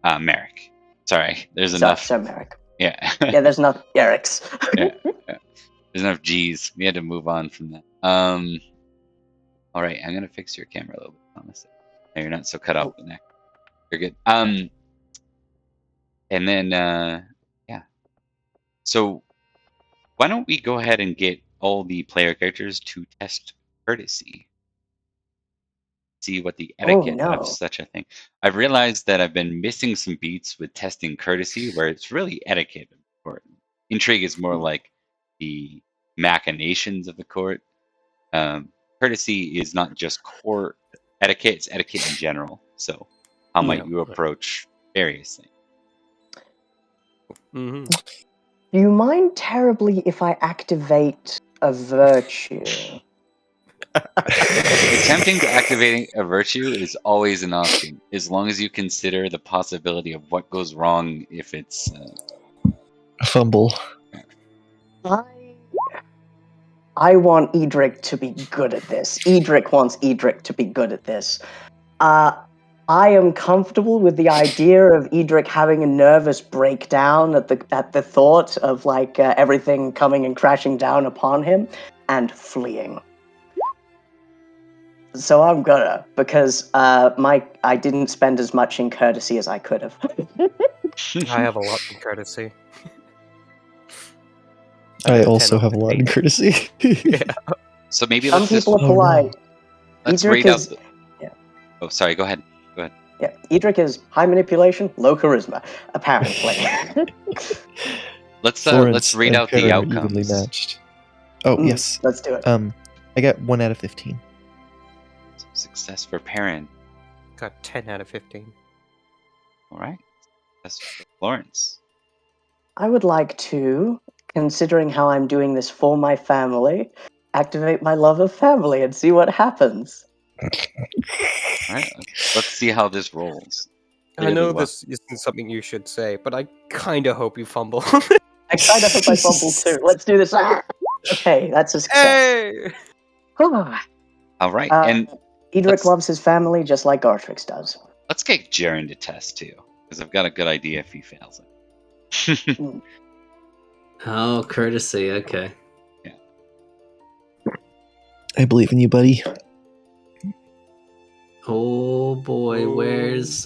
Merrick. Sorry, there's Sir, enough. Sir Merrick. Yeah. Yeah, there's not Garrick's. yeah. There's enough G's. We had to move on from that. All right, I'm gonna fix your camera a little bit, Thomas. No, you're not so cut off the neck. You're good. And then yeah. So why don't we go ahead and get all the player characters to test courtesy? See what the etiquette of such a thing. I've realized that I've been missing some beats with testing courtesy, where it's really etiquette. Or intrigue is more like the machinations of the court. Courtesy is not just court etiquette; it's etiquette in general. So, how might you approach various things? Mm-hmm. Do you mind terribly if I activate a virtue? Attempting to activate a virtue is always an option, as long as you consider the possibility of what goes wrong if it's A fumble. I want Edric to be good at this. Edric wants Edric to be good at this. I am comfortable with the idea of Edric having a nervous breakdown at the thought of everything coming and crashing down upon him and fleeing. So I'm gonna, because I didn't spend as much in courtesy as I could have. I have a lot in courtesy. I also have a lot in courtesy. Yeah. So maybe Some let's just people are polite. let's Edric read out. is. Yeah. Oh, sorry. Go ahead. Yeah, Edric is high manipulation, low charisma, apparently. Let's read and out the Perrin are evenly outcomes. matched. Oh yes. Let's do it. I got 1 out of 15. Success for Perrin. Got 10 out of 15. All right. Success for Florence. I would like to, considering how I'm doing this for my family, activate my love of family and see what happens. All right. Let's see how this rolls. I know Really well. this isn't something you should say, but I kind of hope you fumble. I kind of hope I fumble too. Let's do this. Okay, that's a success. Hey! All right. And Edric loves his family just like Gartrix does. let's get Jarren to test too, because I've got a good idea if he fails it. Oh, courtesy. Okay. I believe in you, buddy. Oh boy, where's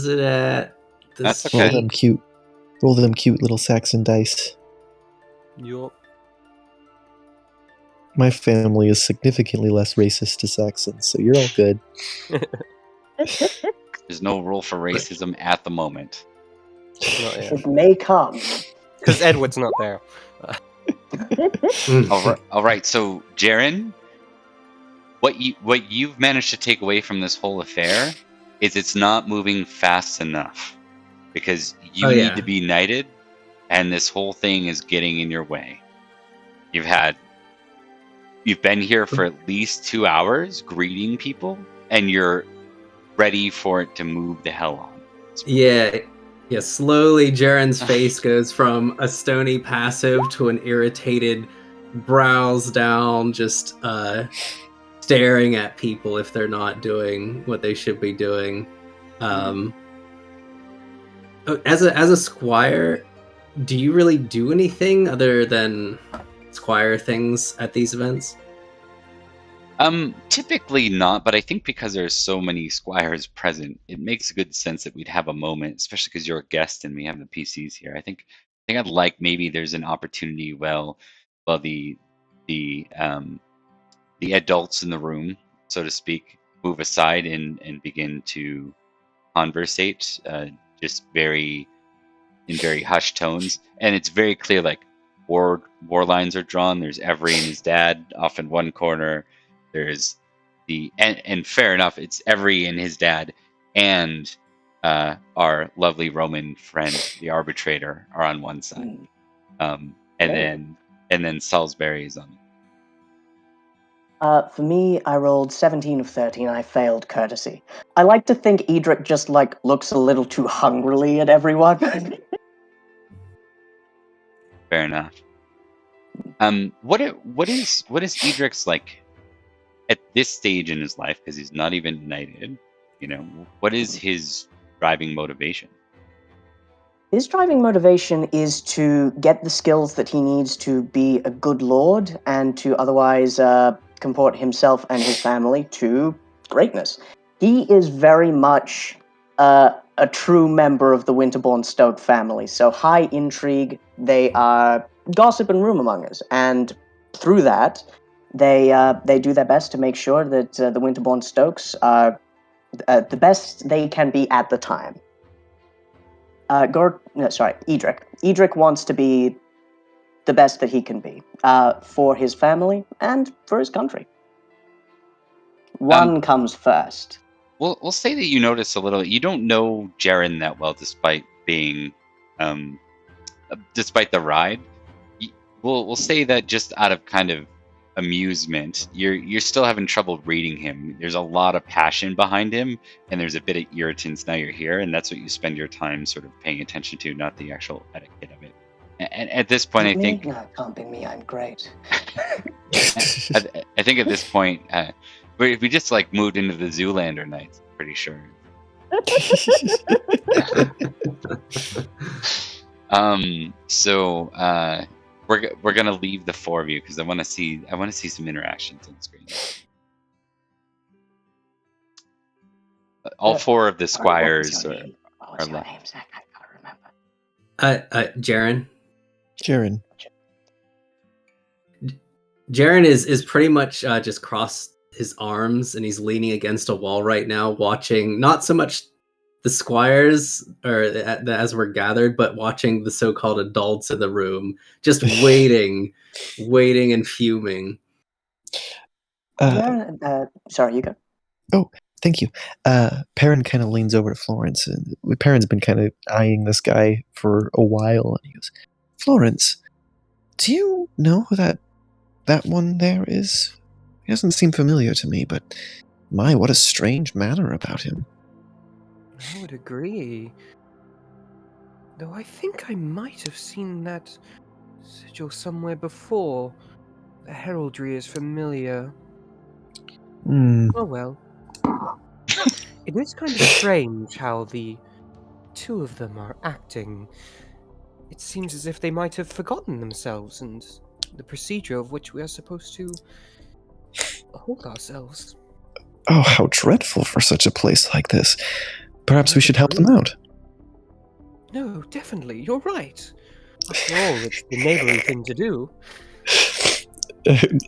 it at? That's Roll okay. them cute little Saxon dice. Yup. My family is significantly less racist to Saxons, so you're all good. There's no rule for racism at the moment. Not yet. It may come. Because Edward's not there. All right. So, Jarren, what you've managed to take away from this whole affair is it's not moving fast enough, because you need to be knighted, and this whole thing is getting in your way. You've been here for at least 2 hours greeting people, and you're ready for it to move the hell on. Yeah. Slowly, Jarren's face goes from a stony passive to an irritated, brows down, just staring at people if they're not doing what they should be doing. As a squire, do you really do anything other than squire things at these events? Typically not, but I think because there's so many squires present, it makes good sense that we'd have a moment, especially because you're a guest and we have the PCs here. I think I'd like maybe there's an opportunity well the adults in the room, so to speak, move aside and begin to conversate, just in very hushed tones, and it's very clear like war lines are drawn. There's Every and his dad off in one corner. There's and fair enough, it's Every and his dad and our lovely Roman friend, the arbitrator, are on one side, and then Salisbury is on. For me, I rolled 17 of 30 and I failed courtesy. I like to think Edric just looks a little too hungrily at everyone. Fair enough. What is Edric's like at this stage in his life, because he's not even knighted? What is his driving motivation? His driving motivation is to get the skills that he needs to be a good lord and to otherwise comport himself and his family to greatness. He is very much a true member of the Winterbourne Stoke family. So high intrigue, they are gossip and rumormongers, and through that, they do their best to make sure that the Winterbourne Stokes are the best they can be at the time. Edric. Edric wants to be the best that he can be for his family and for his country. One comes first. We'll say that you notice a little. You don't know Jarren that well, despite being, despite the ride. We'll say that just out of kind of amusement, you're still having trouble reading him. There's a lot of passion behind him, and there's a bit of irritants now you're here, and that's what you spend your time sort of paying attention to, not the actual etiquette of it. And at this point, I think... No, it can't be me, I'm great. I think at this point, we just moved into the Zoolander nights, I'm pretty sure. We're gonna leave the four of you because I want to see some interactions on the screen. All four of the squires are left. Name, Zack? I can't remember. Jarren. Jarren is pretty much just crossed his arms and he's leaning against a wall right now, watching not so much the squires as we're gathered, but watching the so-called adults in the room, just waiting and fuming. Sorry, you go. Oh, thank you. Perrin kind of leans over to Florence, and Perrin's been kind of eyeing this guy for a while, and he goes, "Florence, do you know who that one there is? He doesn't seem familiar to me, but my, what a strange manner about him." I would agree. Though I think I might have seen that sigil somewhere before. The heraldry is familiar. Oh well. It is kind of strange how the two of them are acting. It seems as if they might have forgotten themselves and the procedure of which we are supposed to hold ourselves. Oh, how dreadful for such a place like this. Perhaps we should help them out. No, definitely, you're right. After all, it's the neighborly thing to do.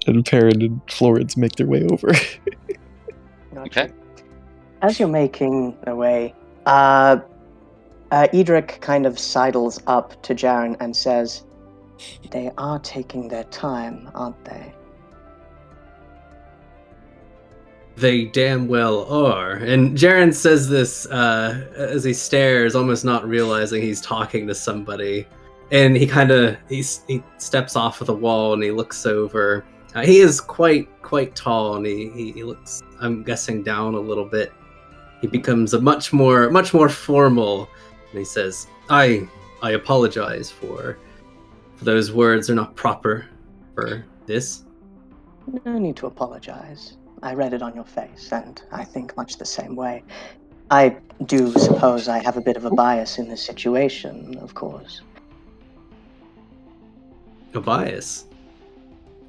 And Perrin and Florence make their way over. Okay. As you're making your way, Edric kind of sidles up to Jarren and says, "They are taking their time, aren't they?" They damn well are. And Jarren says this as he stares, almost not realizing he's talking to somebody. And he steps off of the wall and he looks over. He is quite tall, and he looks, I'm guessing, down a little bit. He becomes a much more formal, and he says, I apologize for those words are not proper for this." No need to apologize. I read it on your face, and I think much the same way. I do suppose I have a bit of a bias in this situation, of course. A bias?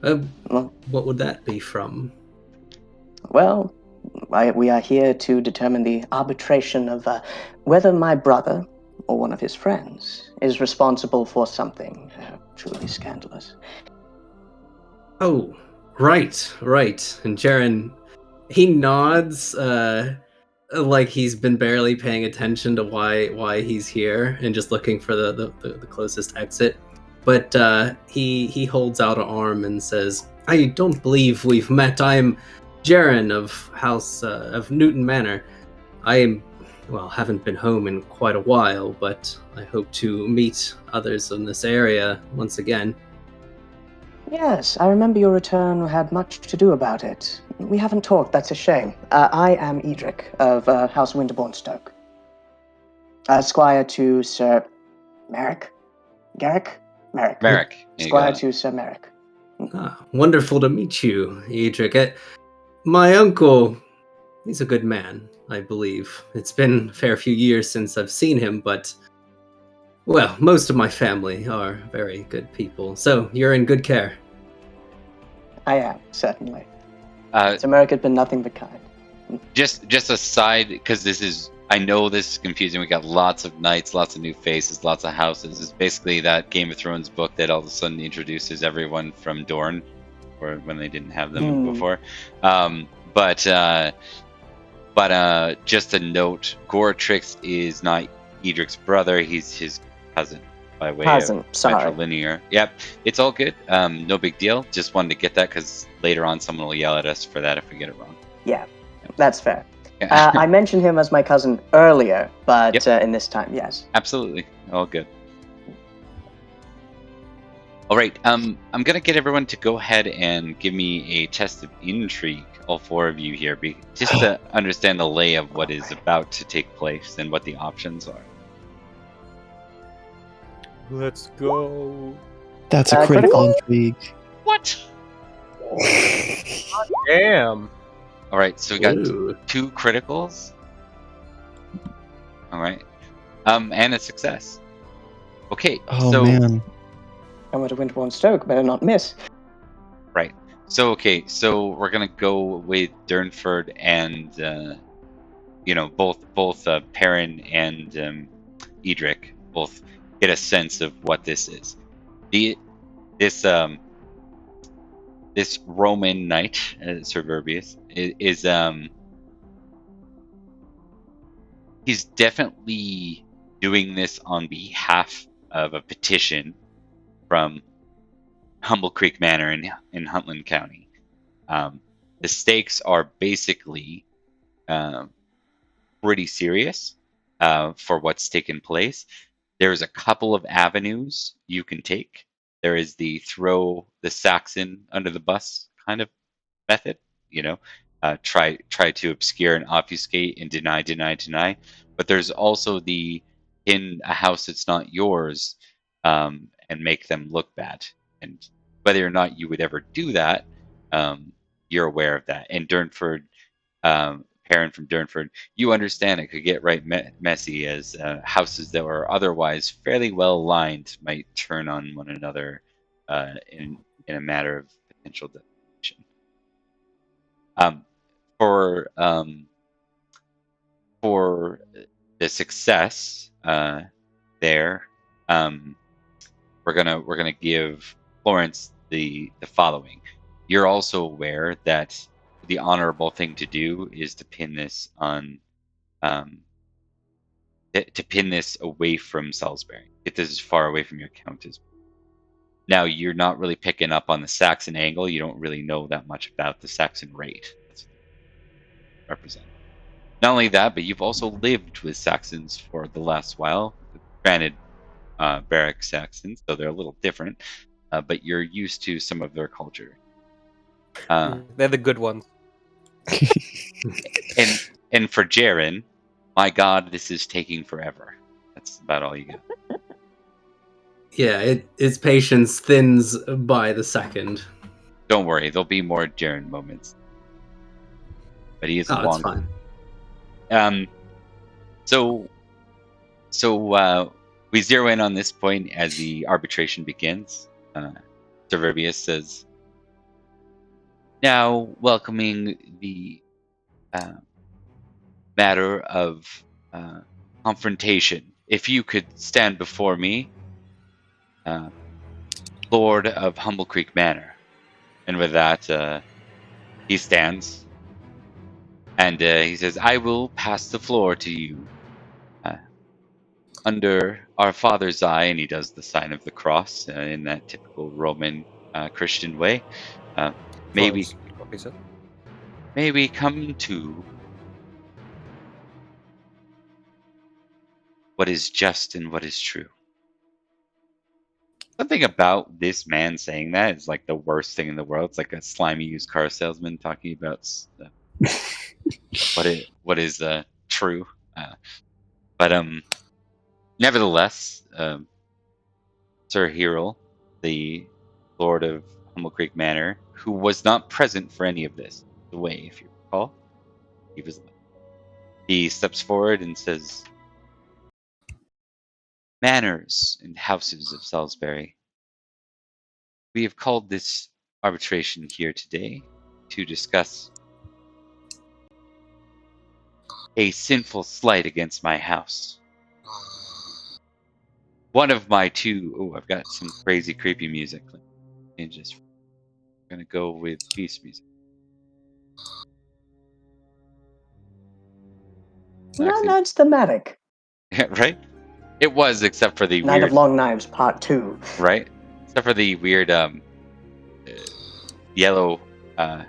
Well, What would that be from? Well, we are here to determine the arbitration of whether my brother or one of his friends is responsible for something truly scandalous. Oh, right. And Jarren, he nods, like he's been barely paying attention to why he's here and just looking for the closest exit. But he holds out an arm and says, "I don't believe we've met. I'm Jarren of House of Newton Manor. I haven't been home in quite a while, but I hope to meet others in this area once again." Yes, I remember your return had much to do about it. We haven't talked, that's a shame. I am Edric of House Winterbourne Stoke. Squire to Sir Merrick? Garrick? Merrick. Merrick. You Squire got it. to Sir Merrick. Wonderful to meet you, Edric. My uncle, he's a good man, I believe. It's been a fair few years since I've seen him, but, well, most of my family are very good people, so you're in good care. I am, certainly. Uh, Sir Merrick had been nothing but kind. just a side, because I know this is confusing. We got lots of knights, lots of new faces, lots of houses. It's basically that Game of Thrones book that all of a sudden introduces everyone from Dorne, or when they didn't have them before. But just a note, Goratrix is not Edric's brother. He's his cousin by way of matrilinear. Yep, it's all good. No big deal. Just wanted to get that because later on someone will yell at us for that if we get it wrong. Yeah, that's fair. I mentioned him as my cousin earlier, but Yep. in this time, yes. Absolutely. All good. All right. I'm going to get everyone to go ahead and give me a test of intrigue, all four of you here, just to understand the lay of what is about to take place and what the options are. Let's go. That's a critical intrigue. What? Damn. All right. So we got Ooh. 2 criticals. All right. And a success. Okay. Oh, so man. I went to Winterbourne Stoke, better not miss. Right. So we're gonna go with Durnford and both Perrin and Edric both get a sense of what this is. This Roman knight, Serverbius, is he's definitely doing this on behalf of a petition from Humblecreek Manor in Huntland County. The stakes are basically pretty serious for what's taken place. There's a couple of avenues you can take. There is the throw the Saxon under the bus kind of method, try to obscure and obfuscate and deny. But there's also the in a house that's not yours and make them look bad. And whether or not you would ever do that, you're aware of that. And Durnford, Perrin from Durnford, you understand it could get right messy as houses that were otherwise fairly well aligned might turn on one another in a matter of potential devastation. For the success there, we're gonna give Florence the following. You're also aware that the honorable thing to do is to pin this on to pin this away from Salisbury. Get this as far away from your count as possible. Now, you're not really picking up on the Saxon angle. You don't really know that much about the Saxon rate. That's represented. Not only that, but you've also lived with Saxons for the last while. Granted, Baroque Saxons, so they're a little different, but you're used to some of their culture. They're the good ones. And for Jarren, my God, this is taking forever. That's about all you get. Yeah, its patience thins by the second. Don't worry, there'll be more Jarren moments. But he is a long. It's fine. So we zero in on this point as the arbitration begins. Servibius says, "Now welcoming the matter of confrontation. If you could stand before me, Lord of Humblecreek Manor." And with that, he stands and he says, "I will pass the floor to you. Under our Father's eye," and he does the sign of the cross in that typical Roman Christian way. Maybe Florence copies it. may we come to what is just and what is true. Something about this man saying that is like the worst thing in the world. It's like a slimy used car salesman talking about what is true. But nevertheless, Sir Hyrule, the Lord of Humblecreek Manor, who was not present for any of this, the way, if you recall, he steps forward and says, "Manors and houses of Salisbury, we have called this arbitration here today to discuss a sinful slight against my house. One of my two..." Oh, I've got some crazy, creepy music. And just gonna go with peace music. No, it's thematic. Right? It was, except for the Night weird... of Long Knives Part 2. Right? Except for the weird yellow... the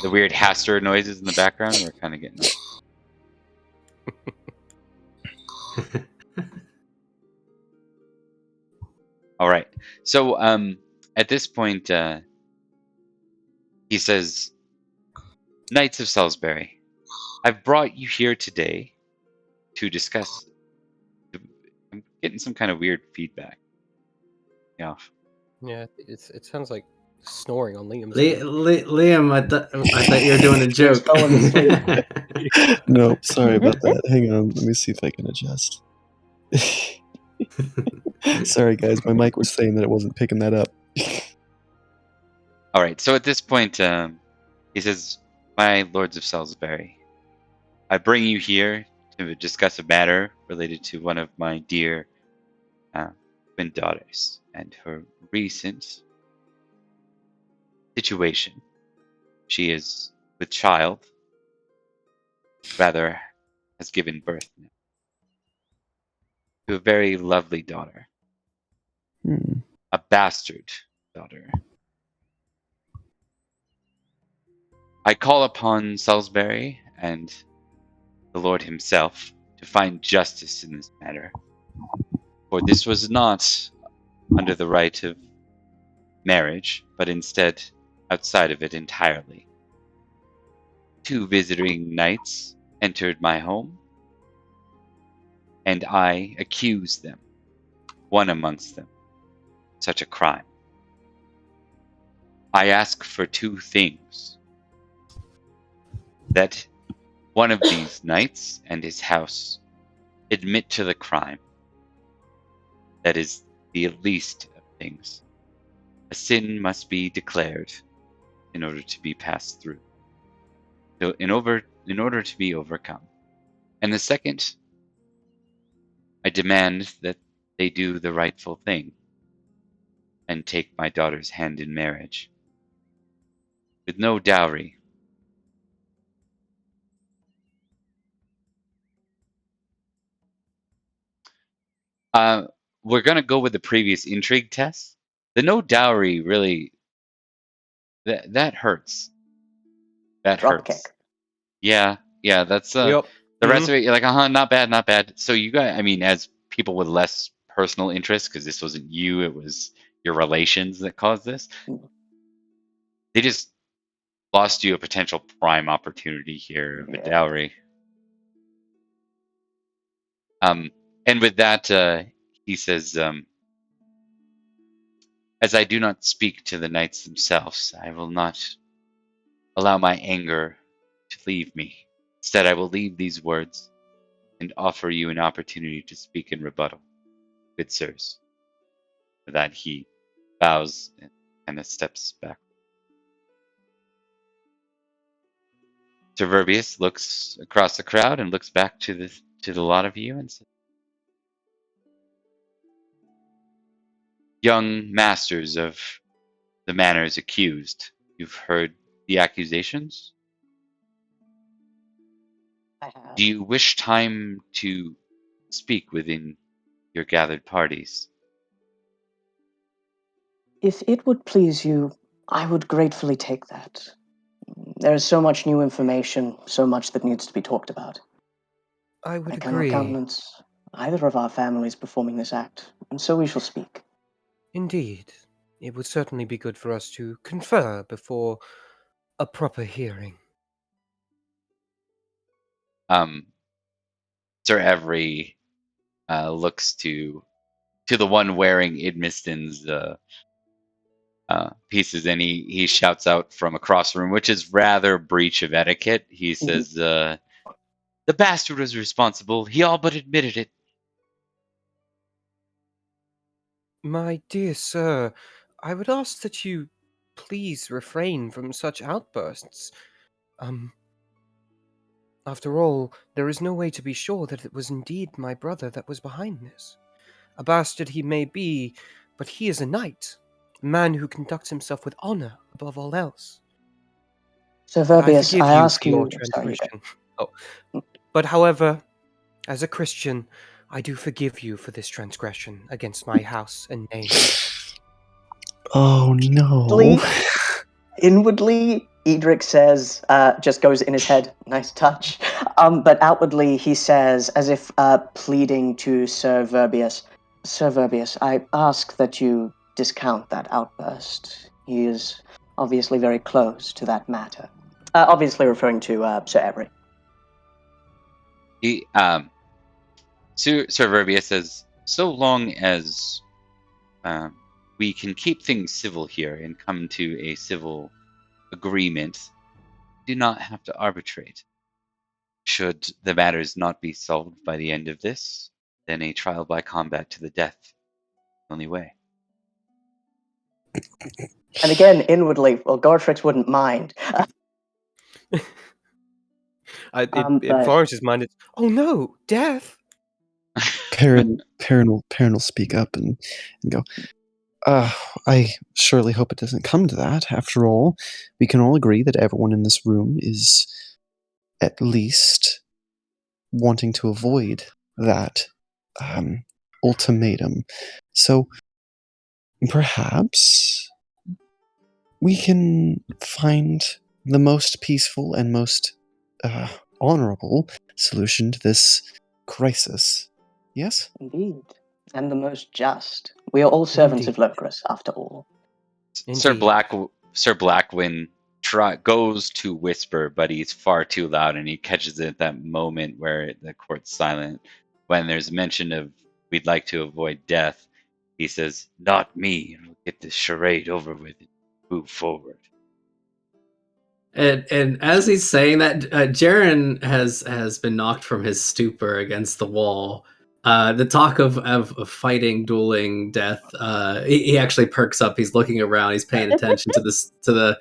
weird Haster noises in the background. We're kind of getting... All right. So at this point, he says, "Knights of Salisbury, I've brought you here today to discuss..." I'm getting some kind of weird feedback. Yeah. Yeah, it sounds like snoring on Liam's. Liam, I thought you were doing a joke. falling asleep. No, sorry about that. Hang on, let me see if I can adjust. Sorry, guys, my mic was saying that it wasn't picking that up. All right. So at this point, he says, "My lords of Salisbury, I bring you here to discuss a matter related to one of my dear twin daughters and her recent situation. She is with child, rather has given birth now, to a very lovely daughter, a bastard daughter. I call upon Salisbury and the Lord himself to find justice in this matter, for this was not under the right of marriage, but instead outside of it entirely. 2 visiting knights entered my home, and I accused them, one amongst them, of such a crime. I ask for 2 things: that one of these knights and his house admit to the crime. That is the least of things. A sin must be declared in order to be passed through, so in order to be overcome. And the second, I demand that they do the rightful thing and take my daughter's hand in marriage, with no dowry." We're going to go with the previous intrigue test. The no dowry really... That hurts. That Drop hurts. kick. Yeah, that's Yep. the rest of it. You're like, not bad. So you guys, I mean, as people with less personal interest, because this wasn't you, it was your relations that caused this. They just lost you a potential prime opportunity here of a dowry. And with that, he says, "As I do not speak to the knights themselves, I will not allow my anger to leave me. Instead, I will leave these words. and offer you an opportunity to speak in rebuttal. Good sirs. For that he bows and kind of steps back. Sir Verbius looks across the crowd and looks back to the lot of you and says, "Young masters of the manors accused, you've heard the accusations? I have. Do you wish time to speak within your gathered parties?" If it would please you, I would gratefully take that. There is so much new information, so much that needs to be talked about. I would I cannot agree. countenance either of our families performing this act, and so we shall speak. Indeed. It would certainly be good for us to confer before a proper hearing. Sir Every looks to the one wearing Idmiston's pieces, and he shouts out from across the room, which is rather breach of etiquette. He says, "The bastard was responsible. He all but admitted it." My dear sir, I would ask that you please refrain from such outbursts. After all, there is no way to be sure that it was indeed my brother that was behind this. A bastard he may be, but he is a knight, a man who conducts himself with honor above all else. Sir But I Verbius, forgive I you ask for your you. Sorry, you go. transgression. But however, as a Christian, I do forgive you for this transgression against my house and name. Oh no. Inwardly, Edric says, just goes in his head, nice touch. But outwardly, he says, as if pleading to Sir Verbius, Sir Verbius, I ask that you discount that outburst. He is obviously very close to that matter. Obviously referring to Sir Every. He Sir Verbius says, "So long as we can keep things civil here and come to a civil agreement, do not have to arbitrate. Should the matters not be solved by the end of this, then a trial by combat to the death. Only way." And again, inwardly, well, Gortrix wouldn't mind. In But Florence's mind, it's, oh no, death! Perrin will speak up and go, I surely hope it doesn't come to that. After all, we can all agree that everyone in this room is at least wanting to avoid that ultimatum. So perhaps we can find the most peaceful and most honorable solution to this crisis. Yes? indeed, and the most just. We are all servants of Locris, after all. Sir Indeed. Blackwin goes to whisper, but he's far too loud, and he catches it at that moment where the court's silent. When there's mention of we'd like to avoid death, he says, "Not me, and we'll get this charade over with and move forward." And as he's saying that, Jarren has been knocked from his stupor against the wall. The talk of fighting, dueling, death. He actually perks up. He's looking around. He's paying attention to the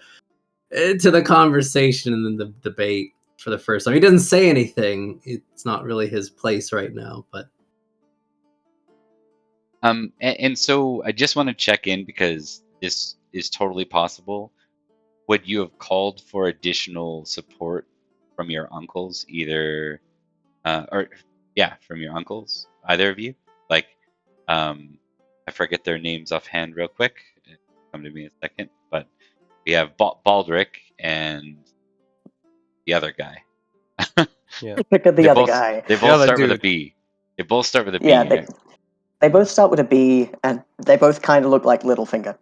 conversation and then the debate for the first time. He doesn't say anything. It's not really his place right now. But and so I just want to check in because this is totally possible. Would you have called for additional support from your uncles, either, from your uncles, either of you? Like, I forget their names offhand real quick. It'll come to me in a second, but we have Baldric and the other guy. Yeah. Pick up the They other both guy. they The both other start with a dude. B. They both start with a B. Yeah, they both start with a B, and they both kind of look like Littlefinger.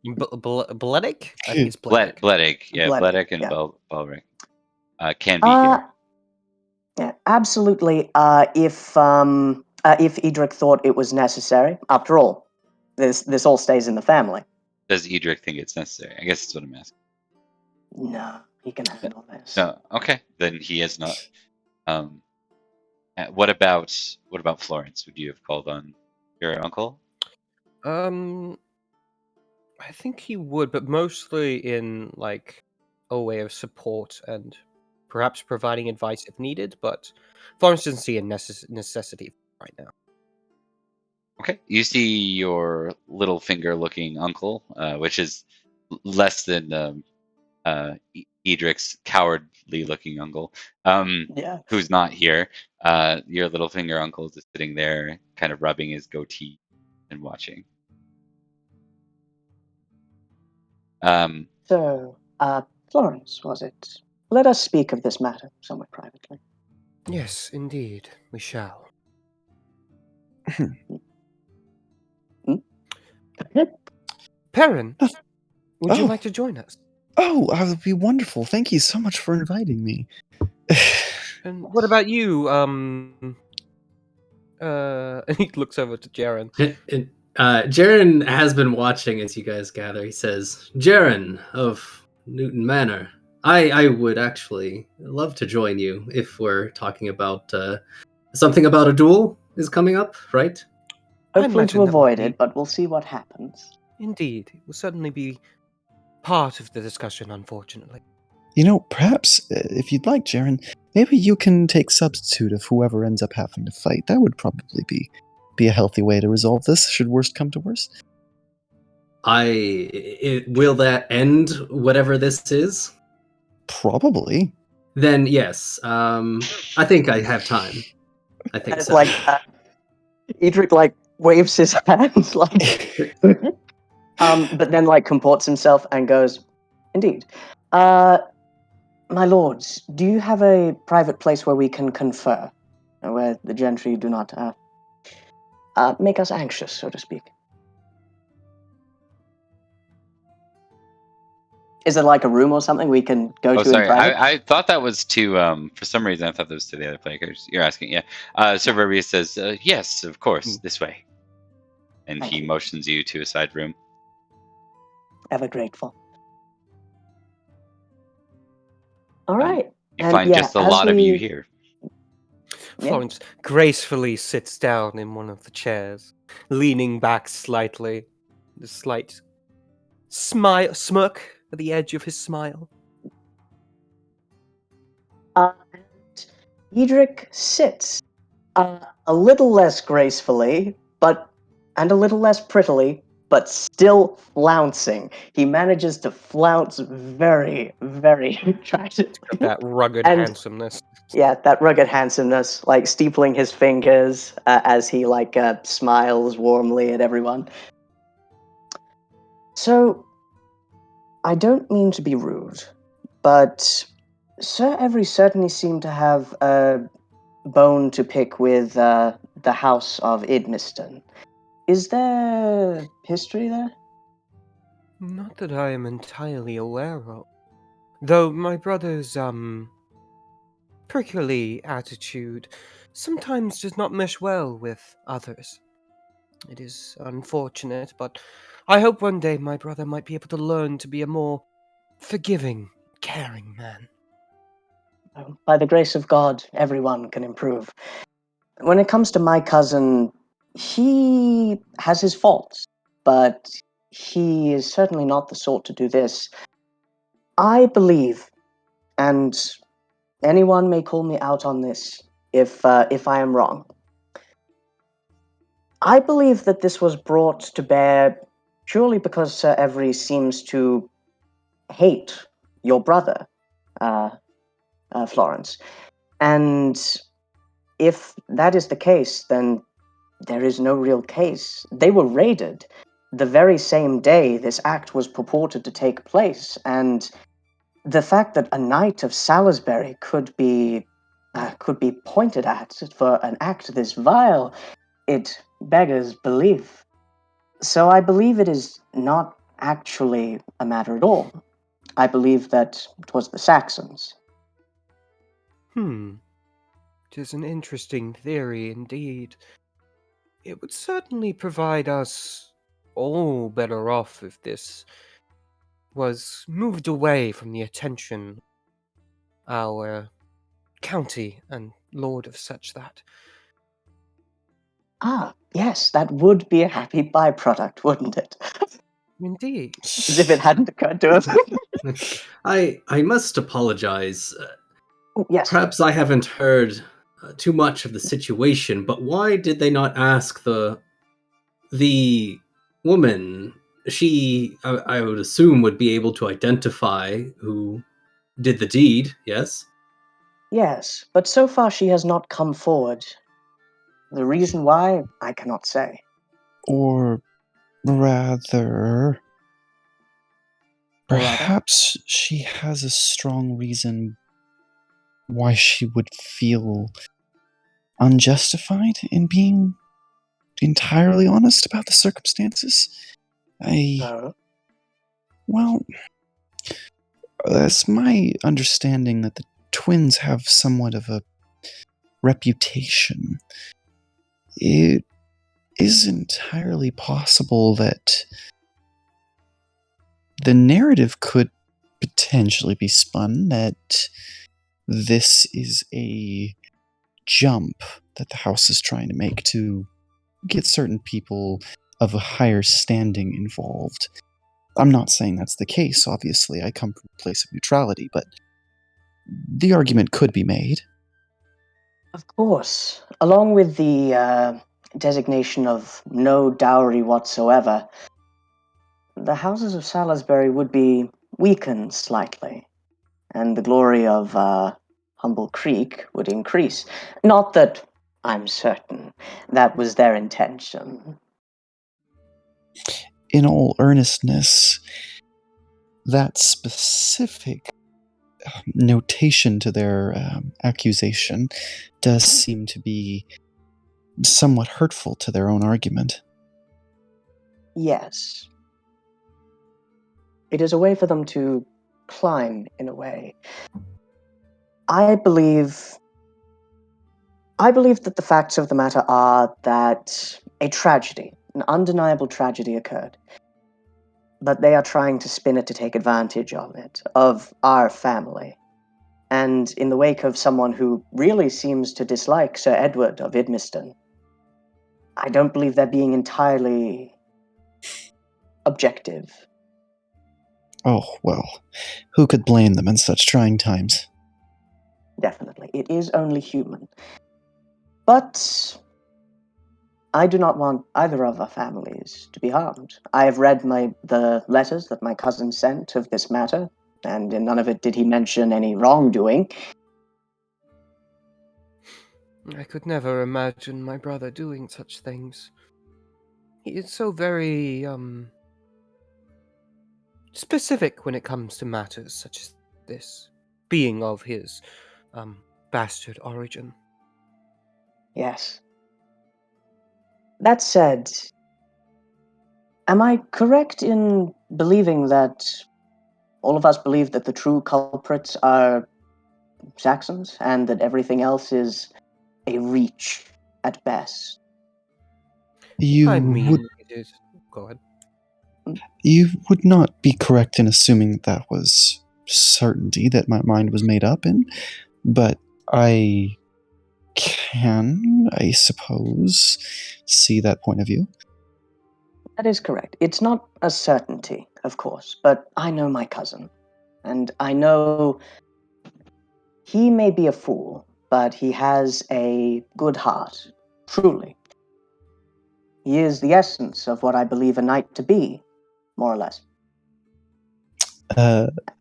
Bledick? I think it's Bledick. Bledick. Yeah, Bledick, Bledick and yeah. Baldric can be here. Yeah, absolutely. If Edric thought it was necessary, after all, this all stays in the family. Does Edric think it's necessary? I guess that's what I'm asking. No, he can handle this. No, okay, then he is not. What about Florence? Would you have called on your uncle? I think he would, but mostly in like a way of support and perhaps providing advice if needed. But Florence doesn't see a necessity right now. Okay. You see your little finger-looking uncle, which is less than Edric's cowardly-looking uncle, Yeah. who's not here. Your little finger uncle is just sitting there, kind of rubbing his goatee and watching. So, Florence, was it? Let us speak of this matter somewhat privately. Yes, indeed, we shall. Perrin, would you Oh. like to join us? Oh, that would be wonderful. Thank you so much for inviting me. And what about you? And he looks over to Jarren. Jarren has been watching as you guys gather. He says, Jarren of Newton Manor, I would actually love to join you if we're talking about something about a duel is coming up, right? Hopefully to imagine that would avoid be- it, but we'll see what happens. Indeed, it will certainly be part of the discussion, unfortunately. Perhaps, if you'd like, Jarren, maybe you can take substitute of whoever ends up having to fight. That would probably be a healthy way to resolve this, should worst come to worst. Will that end whatever this is? Probably. Then yes, I think I have time. I think It's so. like Edric waves his hands but then comports himself and goes, "Indeed, my lords, do you have a private place where we can confer, where the gentry do not make us anxious, so to speak?" Is it like a room or something we can go Oh, to in sorry. private? I thought that was to. For some reason, I thought that was to the other players. You're asking, yeah. Sir Verbius says, "Yes, of course, this way," and Thank he you. motions you to a side room. Ever grateful. All right. You And find yeah, just a as lot of you we- here. Yeah. Florence gracefully sits down in one of the chairs, leaning back slightly, a slight smirk at the edge of his smile. And Edric sits a little less gracefully, and a little less prettily, but still flouncing. He manages to flounce very, very attractively. Got that rugged And- handsomeness. Yeah, that rugged handsomeness, steepling his fingers as he smiles warmly at everyone. So, I don't mean to be rude, but Sir Every certainly seemed to have a bone to pick with the House of Idmiston. Is there history there? Not that I am entirely aware of. Though my brother's, peculiar attitude sometimes does not mesh well with others. It is unfortunate, but I hope one day my brother might be able to learn to be a more forgiving, caring man. By the grace of God, everyone can improve. When it comes to my cousin, he has his faults, but he is certainly not the sort to do this. I believe, and anyone may call me out on this if I am wrong. I believe that this was brought to bear purely because Sir Every seems to hate your brother, Florence. And if that is the case, then there is no real case. They were raided the very same day this act was purported to take place, and the fact that a knight of Salisbury could be pointed at for an act this vile, it beggars belief. So I believe it is not actually a matter at all. I believe that it was the Saxons. It is an interesting theory indeed. It would certainly provide us all better off if this was moved away from the attention our county and lord of such that. Ah, yes, that would be a happy byproduct, wouldn't it? Indeed. As if it hadn't occurred to us. I must apologize. Yes. Perhaps I haven't heard too much of the situation, but why did they not ask the woman? She, I would assume, would be able to identify who did the deed, yes? Yes, but so far she has not come forward. The reason why, I cannot say. Or rather, perhaps she has a strong reason why she would feel unjustified in being entirely honest about the circumstances. Well, it's my understanding that the twins have somewhat of a reputation. It is entirely possible that the narrative could potentially be spun that this is a jump that the house is trying to make to get certain people of a higher standing involved. I'm not saying that's the case, obviously. I come from a place of neutrality, but the argument could be made. Of course. Along with the designation of no dowry whatsoever, the houses of Salisbury would be weakened slightly, and the glory of Humblecreek would increase. Not that I'm certain that was their intention. In all earnestness, that specific notation to their accusation does seem to be somewhat hurtful to their own argument. Yes. It is a way for them to climb, in a way. I believe that the facts of the matter are that a tragedy, an undeniable tragedy occurred. But they are trying to spin it to take advantage of it, of our family. And in the wake of someone who really seems to dislike Sir Edward of Idmiston, I don't believe they're being entirely objective. Oh, well, who could blame them in such trying times? Definitely. It is only human. But I do not want either of our families to be harmed. I have read the letters that my cousin sent of this matter, and in none of it did he mention any wrongdoing. I could never imagine my brother doing such things. He is so very, specific when it comes to matters such as this, being of his, bastard origin. Yes. That said, am I correct in believing that all of us believe that the true culprits are Saxons and that everything else is a reach at best? You it is. Go ahead. You would not be correct in assuming that was certainty that my mind was made up in, but I can, I suppose, see that point of view. That is correct. It's not a certainty, of course, but I know my cousin, and I know he may be a fool, but he has a good heart, truly. He is the essence of what I believe a knight to be, more or less.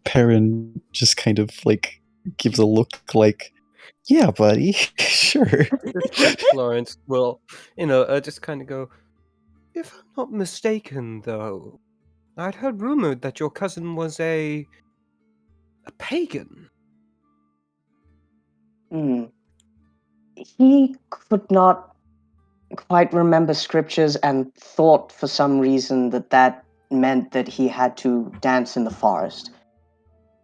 Perrin just kind of like gives a look like, yeah, buddy, sure. Florence will, just kind of go, if I'm not mistaken, though, I'd heard rumored that your cousin was a pagan. He could not quite remember scriptures and thought for some reason that meant that he had to dance in the forest.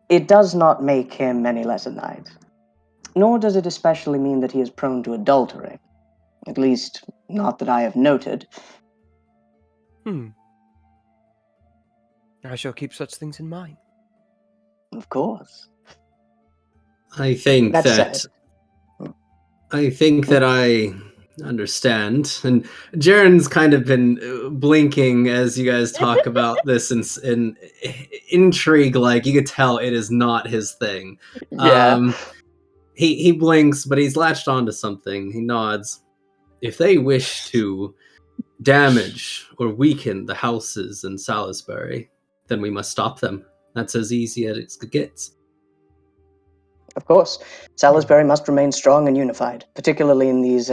It does not make him any less a knight, nor does it especially mean that he is prone to adultery. At least, not that I have noted. I shall keep such things in mind. Of course. I think That that said. I think that I understand. And Jarren's kind of been blinking as you guys talk about this in intrigue. Like you could tell it is not his thing. Yeah. He blinks, but he's latched onto something. He nods. If they wish to damage or weaken the houses in Salisbury, then we must stop them. That's as easy as it gets. Of course, Salisbury must remain strong and unified, particularly in these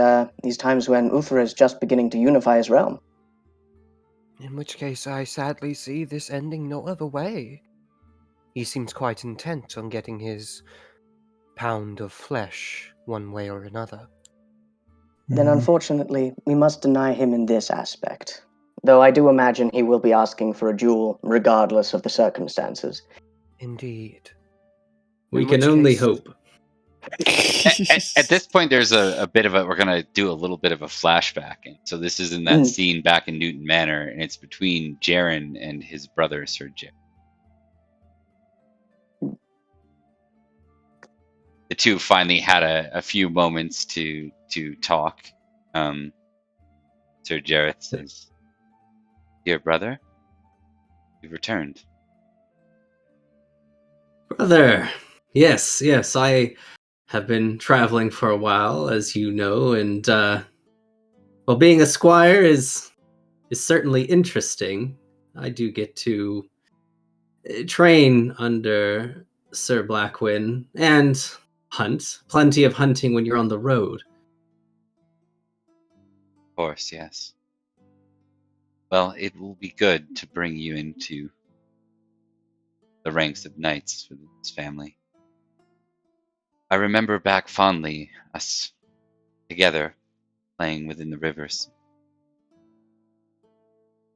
times when Uther is just beginning to unify his realm. In which case, I sadly see this ending no other way. He seems quite intent on getting his pound of flesh one way or another. Then unfortunately, we must deny him in this aspect. Though I do imagine he will be asking for a duel, regardless of the circumstances. Indeed. We In can which only case- hope. At this point, there's a bit of a. We're gonna do a little bit of a flashback, and so this is in that scene back in Newton Manor, and it's between Jarren and his brother Sir Jiren. The two finally had a few moments to talk. Sir Jiren says, "Dear brother, you've returned." Brother, yes, I have been traveling for a while, as you know, and well, being a squire is certainly interesting. I do get to train under Sir Blackwin and hunt. Plenty of hunting when you're on the road. Of course, yes. Well, it will be good to bring you into the ranks of knights for this family. I remember back fondly us together playing within the rivers.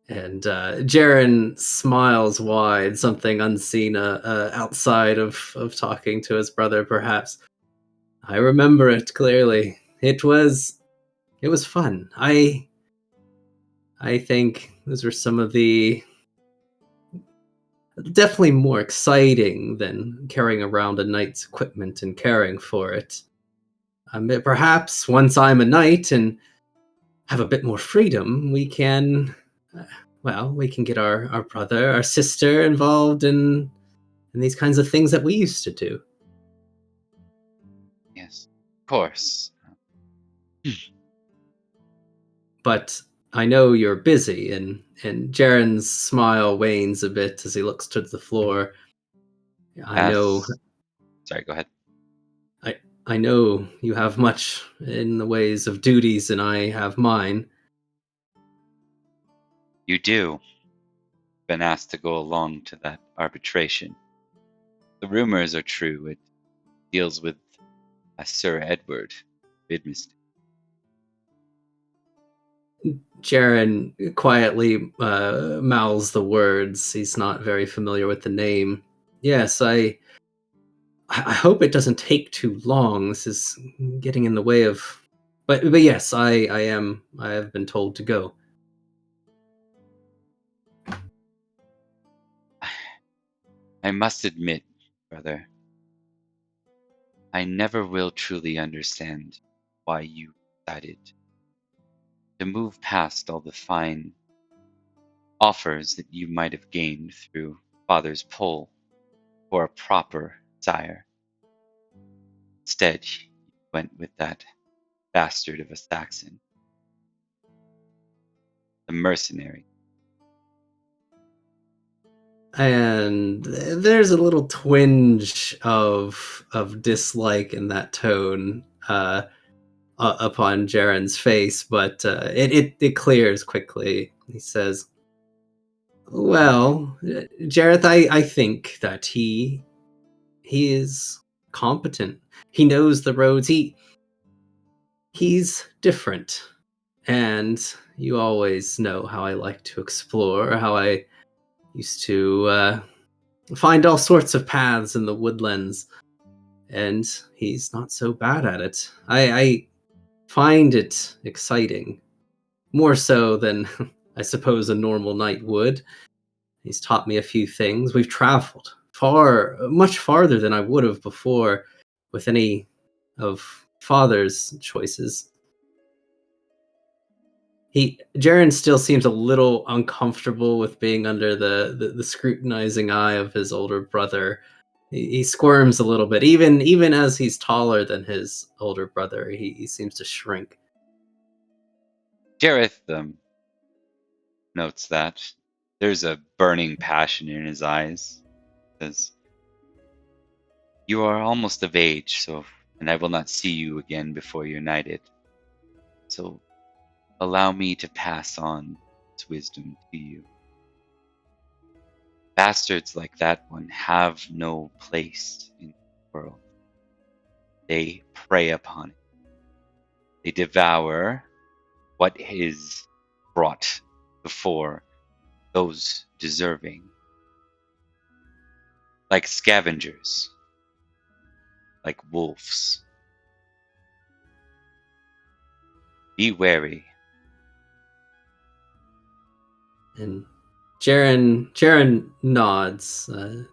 And Jarren smiles wide, something unseen outside of talking to his brother, perhaps. I remember it clearly. It was fun. I think those were some of the definitely more exciting than carrying around a knight's equipment and caring for it. Perhaps once I'm a knight and have a bit more freedom, we can, we can get our brother, our sister involved in these kinds of things that we used to do. Yes, of course. But I know you're busy, and Jarren's smile wanes a bit as he looks to the floor. I know. Sorry, go ahead. I know you have much in the ways of duties, and I have mine. You do. Been asked to go along to that arbitration. The rumors are true. It deals with Sir Edward Bidmist. Jarren quietly mouths the words. He's not very familiar with the name. Yes, I hope it doesn't take too long. This is getting in the way of. But yes, I have been told to go. I must admit, brother, I never will truly understand why you decided to move past all the fine offers that you might have gained through father's pull for a proper sire. Instead, you went with that bastard of a Saxon, the mercenary. And there's a little twinge of dislike in that tone upon Jarren's face, but it clears quickly. He says, "Well, Jareth, I think that he is competent. He knows the roads. He's different, and you always know how I like to explore, how I used to find all sorts of paths in the woodlands, and he's not so bad at it. I find it exciting, more so than I suppose a normal knight would. He's taught me a few things. We've traveled much farther than I would have before with any of father's choices. Jarren still seems a little uncomfortable with being under the scrutinizing eye of his older brother. He squirms a little bit, even as he's taller than his older brother. He seems to shrink. Jareth notes that there's a burning passion in his eyes. Says, "You are almost of age, and I will not see you again before you're knighted. So allow me to pass on this wisdom to you. Bastards like that one have no place in the world. They prey upon it. They devour what is brought before those deserving. Like scavengers. Like wolves. Be wary." And Jarren nods,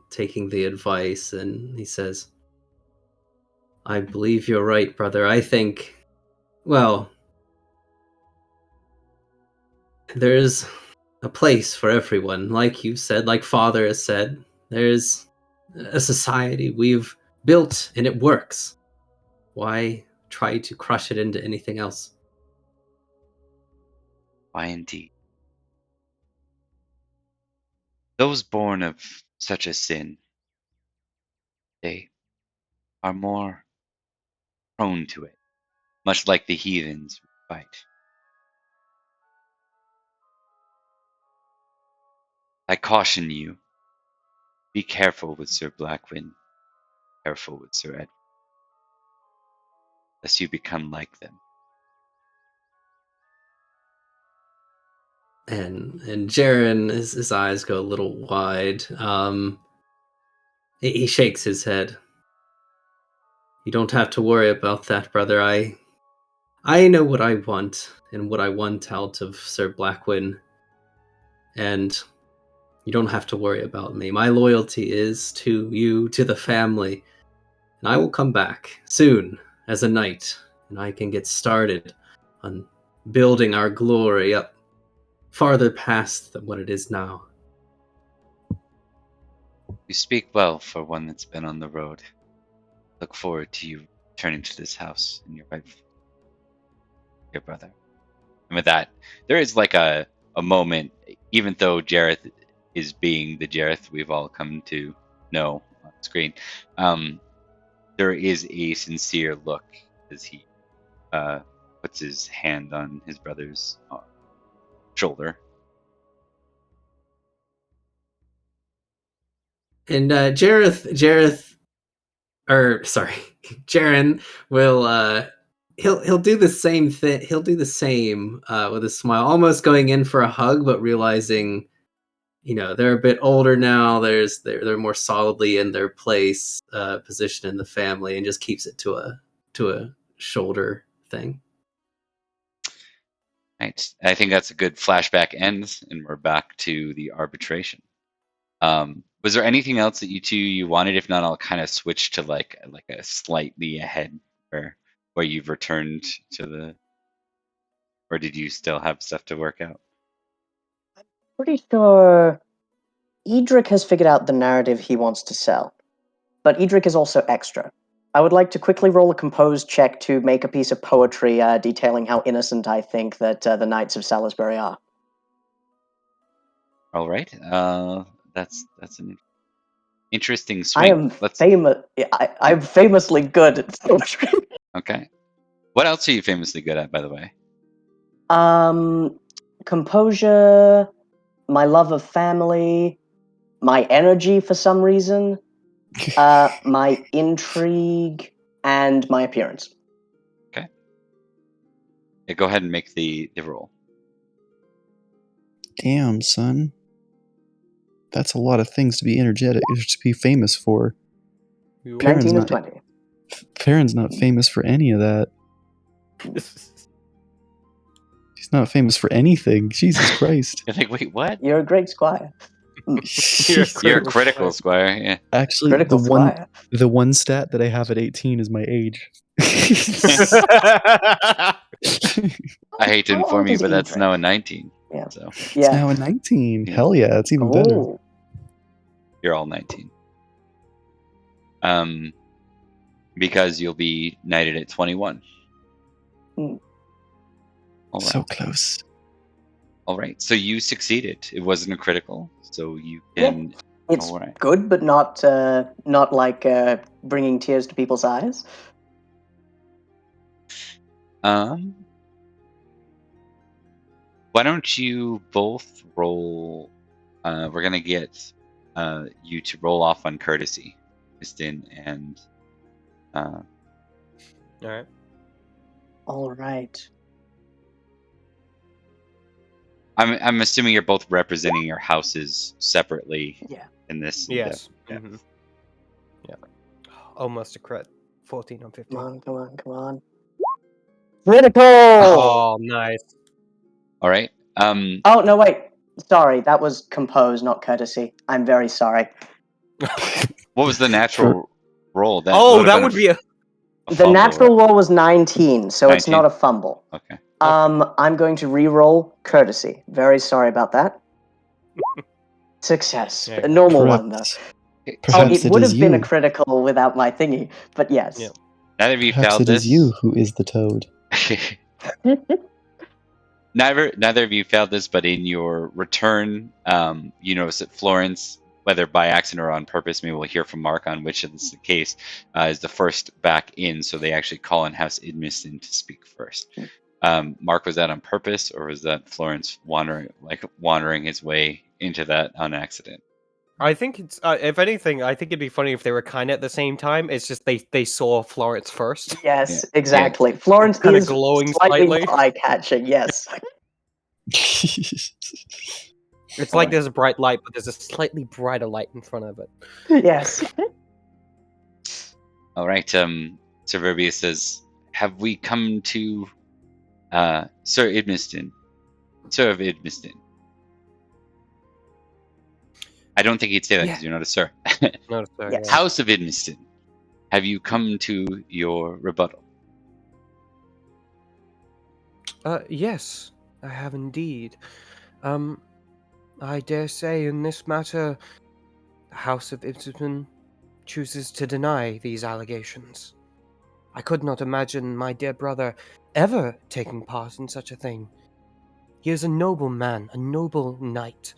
taking the advice, and he says, "I believe you're right, brother. I think, well, there's a place for everyone. Like you said, like Father has said, there's a society we've built and it works. Why try to crush it into anything else?" Why indeed. Those born of such a sin, they are more prone to it, much like the heathens we fight. I caution you, be careful with Sir Blackwin, careful with Sir Edward, lest you become like them. And Jarren, his eyes go a little wide. He shakes his head. "You don't have to worry about that, brother. I know what I want and what I want out of Sir Blackwin, and you don't have to worry about me. My loyalty is to you, to the family, and I will come back soon as a knight, and I can get started on building our glory up farther past than what it is now." You speak well for one that's been on the road. Look forward to you returning to this house in your rightful, your brother. And with that, there is like a moment, even though Jareth is being the Jareth we've all come to know on screen, there is a sincere look as he puts his hand on his brother's shoulder. And Jarren will he'll do the same thing. He'll do the same with a smile, almost going in for a hug, but realizing, they're a bit older now. They're more solidly in their place, position in the family, and just keeps it to a shoulder thing. Right. I think that's a good flashback end, and we're back to the arbitration. Was there anything else that you wanted? If not, I'll kind of switch to like a slightly ahead where you've returned to the, or did you still have stuff to work out? I'm pretty sure Edric has figured out the narrative he wants to sell, but Edric is also extra. I would like to quickly roll a composed check to make a piece of poetry detailing how innocent I think that the Knights of Salisbury are. All right. That's an interesting swing. I'm famously good at poetry. Okay. What else are you famously good at, by the way? Composure, my love of family, my energy for some reason, my intrigue, and my appearance. Okay. Yeah, go ahead and make the roll. Damn, son. That's a lot of things to be energetic, to be famous for. 19 of 20. Perrin's not famous for any of that. He's not famous for anything. Jesus Christ. You're like, wait, what? You're a great squire. You're a critical, Squire. Yeah. Actually, Critical Squire. the one stat that I have at 18 is my age. I hate to How inform old you, is but that's Intrigue? now a 19. Yeah. So It's Yeah. now a 19. Yeah. Hell yeah, that's even better. Oh. you're all 19. Because you'll be knighted at 21. Mm. All right. So close. All right. So you succeeded. It wasn't a critical, so you can. It's All right. good, but not like bringing tears to people's eyes. Why don't you both roll? We're gonna get you to roll off on courtesy, Kristen, and All right. All right. I'm assuming you're both representing your houses separately Yeah. in this. Yes. Yeah. Mhm. Yeah. Almost a crit. 14 on 15. Come on. Critical! Oh, nice. All right. Oh, no, wait. Sorry, that was compose, not courtesy. I'm very sorry. What was the natural roll? That Oh, would've that been would be a. a The fumble, natural right? roll was 19, so it's 19? not a fumble. Okay. I'm going to re-roll courtesy. Very sorry about that. Success. There you A go. normal one, though. Perhaps It would is have been a you. critical without my thingy, but yes. Yeah. Neither of you Perhaps failed it this. is you who is the toad. Neither of you failed this, but in your return, you notice that Florence, whether by accident or on purpose, maybe we'll hear from Mark on which of this is the case, is the first back in, so they actually call in House Idmiston to speak first. Mark, was that on purpose, or was that Florence wandering his way into that on accident? I think it's, if anything, I think it'd be funny if they were kind of at the same time. It's just they saw Florence first. Yes, Yeah. exactly. Florence Kinda is glowing slightly slightly. more eye-catching, yes. It's like there's a bright light, but there's a slightly brighter light in front of it. Yes. All right. Sir Verbius says, "Have we come to Sir Idmiston? Sir of Idmiston." I don't think he'd say that because you're not a sir. No, sorry, Yes. yeah. House of Idmiston, have you come to your rebuttal? Yes, I have indeed. I dare say in this matter, the House of Ibsen chooses to deny these allegations. I could not imagine my dear brother ever taking part in such a thing. He is a noble man, a noble knight,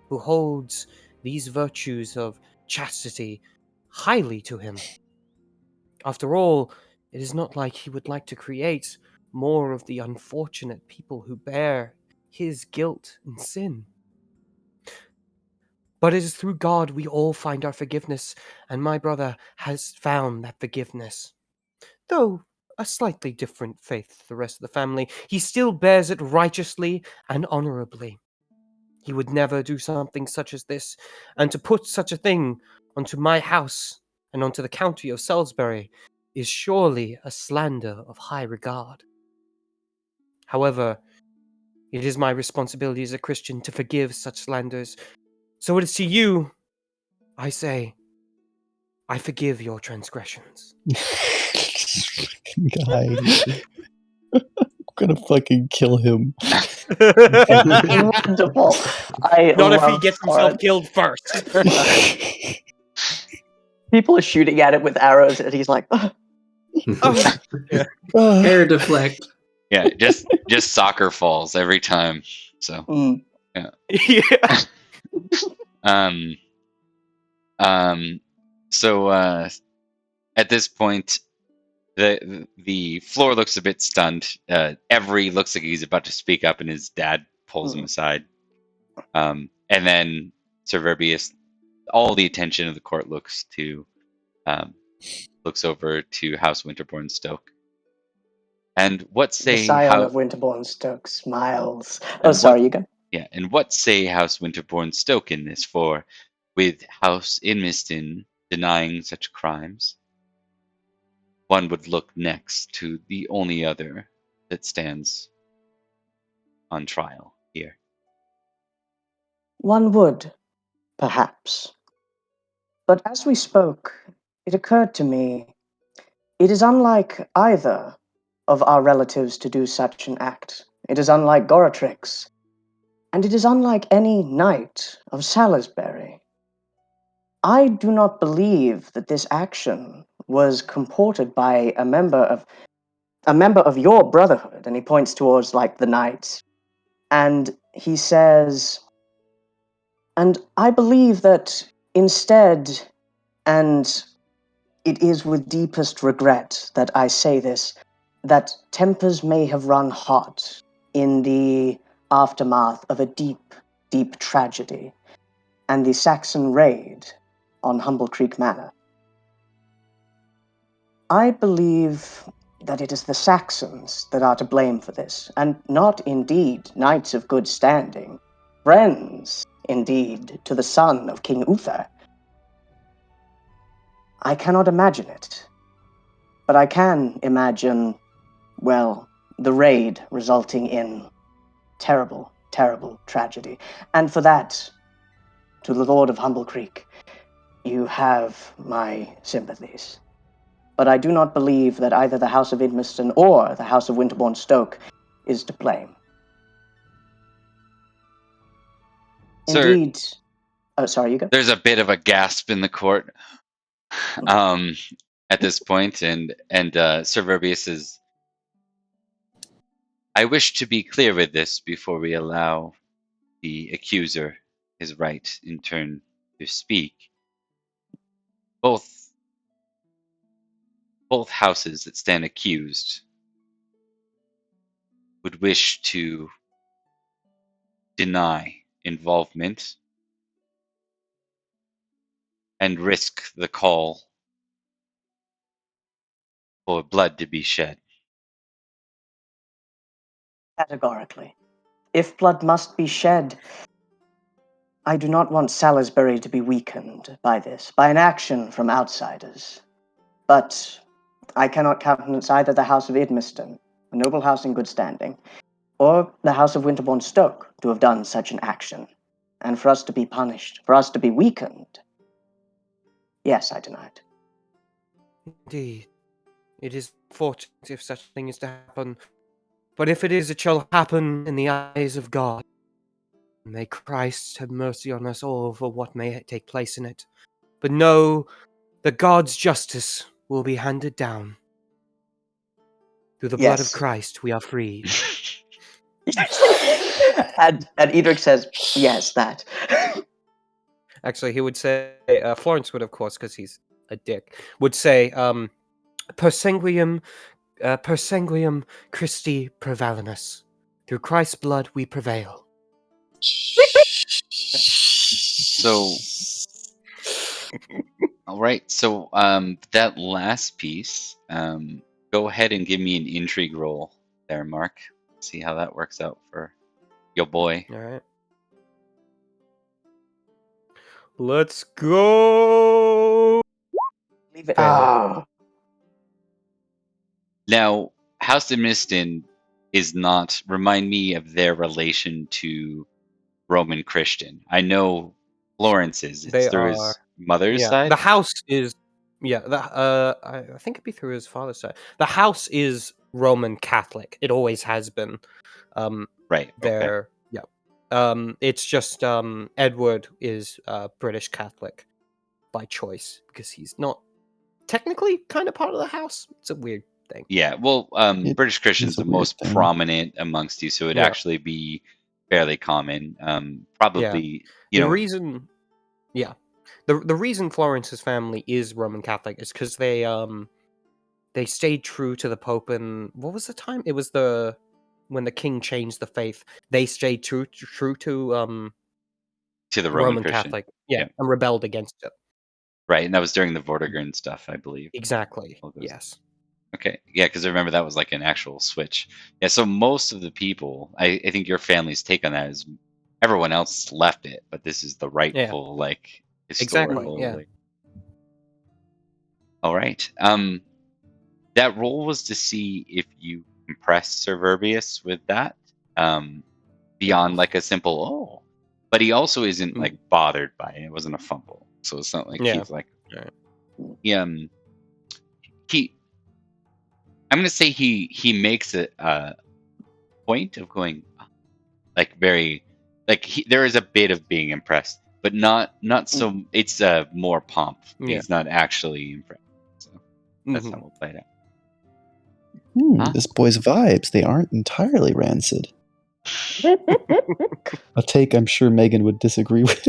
who holds these virtues of chastity highly to him. After all, it is not like he would like to create more of the unfortunate people who bear his guilt and sin. But it is through God we all find our forgiveness, and my brother has found that forgiveness. Though a slightly different faith to the rest of the family, he still bears it righteously and honorably. He would never do something such as this, and to put such a thing onto my house and onto the county of Salisbury is surely a slander of high regard. However, it is my responsibility as a Christian to forgive such slanders, so it is to you I say, I forgive your transgressions. Guy. I'm gonna fucking kill him. Wonderful. I Not if he love gets himself Florence. killed first. People are shooting at it with arrows, and he's like, Air deflect. Yeah, just soccer falls every time. So Yeah. So at this point, the floor looks a bit stunned. Every looks like he's about to speak up, and his dad pulls him aside. And then Sir Verbius, all the attention of the court looks over to House Winterbourne Stoke. And what the say scion how? of Winterbourne Stoke smiles. And Oh, sorry, what- you go. Yeah, and what say House Winterbourne Stoke in this? For with House Idmiston denying such crimes, one would look next to the only other that stands on trial here. One would, Perhaps. But as we spoke, it occurred to me, it is unlike either of our relatives to do such an act. It is unlike Goratrix, and it is unlike any knight of Salisbury. I do not believe that this action was comported by a member of your brotherhood, and he points towards like the knights, and he says, and I believe that instead, and it is with deepest regret that I say this, that tempers may have run hot in the aftermath of a deep, deep tragedy and the Saxon raid on Humblecreek Manor. I believe that it is the Saxons that are to blame for this, and not indeed knights of good standing, friends, indeed, to the son of King Uther. I cannot imagine it, but I can imagine, well, the raid resulting in terrible, terrible tragedy. And for that, to the Lord of Humblecreek, you have my sympathies. But I do not believe that either the House of Idmiston or the House of Winterbourne Stoke is to blame. Sir, Indeed. Oh, sorry, you go. there's a bit of a gasp in the court at this point, and Sir Verbius is, I wish to be clear with this before we allow the accuser his right in turn to speak. Both houses that stand accused would wish to deny involvement and risk the call for blood to be shed. Categorically. If blood must be shed, I do not want Salisbury to be weakened by this, by an action from outsiders. But I cannot countenance either the House of Idmiston, a noble house in good standing, or the House of Winterbourne Stoke to have done such an action. And for us to be punished, for us to be weakened, yes, I deny it. Indeed. It is fortunate if such a thing is to happen. But if it is, it shall happen in the eyes of God. May Christ have mercy on us all for what may take place in it. But know that God's justice will be handed down. Through the blood of Yes. Christ we are freed. and Edric says, yes, that. Actually, he would say, Florence would, of course, because he's a dick, would say, per sanguium Christi prevalenus. Through Christ's blood we prevail. So, all right. So, that last piece, go ahead and give me an intrigue roll there, Mark. See how that works out for your boy. All right. Let's go. Leave it. Fail. Oh. Now, House of Mistin is not, remind me of their relation to Roman Christian. I know Florence is. It's They through are. his mother's Yeah, side? the house is. Yeah, I think it'd be through his father's side. The house is Roman Catholic. It always has been. Right. Okay. They're yeah. It's just Edward is British Catholic by choice because he's not technically kind of part of the house. It's a weird thing. Yeah. Well, It British Christian's is a the weird most thing. prominent amongst you, so it'd Yeah. actually be fairly common. Probably, The reason, yeah, the reason Florence's family is Roman Catholic is because they stayed true to the Pope, and what was the time? It was when the king changed the faith. They stayed true to to the Roman Roman Christian. Catholic, Yeah. and rebelled against it. Right, and that was during the Vortigern stuff, I believe. Exactly. All those- Yes. Okay. Yeah, because I remember that was like an actual switch. Yeah, so most of the people, I think your family's take on that is everyone else left it, but this is the rightful, like, historical. yeah. Like... All right. That roll was to see if you impress Sir Verbius with that. Beyond like a simple, but he also isn't like bothered by it. It wasn't a fumble, so it's not like he's like he. I'm gonna say he makes a point of going like very like there is a bit of being impressed, but not so. It's more pomp. Yeah. He's not actually impressed. So that's how we'll play it out. This boy's vibes, they aren't entirely rancid. A take I'm sure Megan would disagree with.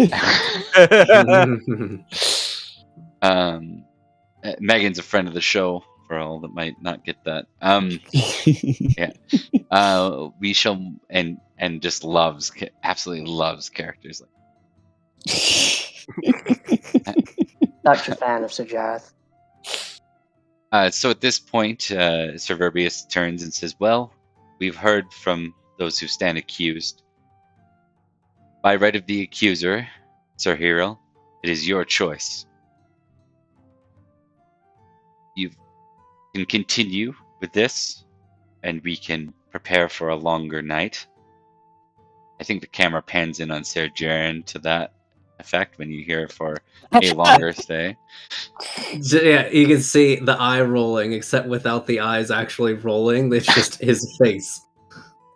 Megan's a friend of the show, for all that might not get that. We shall and just absolutely loves characters like. Such a fan of Sir Jareth. So at this point, Sir Verbius turns and says, "Well, we've heard from those who stand accused. By right of the accuser, Sir Hero, it is your choice. You can continue with this, and we can prepare for a longer night." I think the camera pans in on Sir Jiren to that effect when you hear for a longer stay. Yeah, you can see the eye rolling, except without the eyes actually rolling. It's just his face.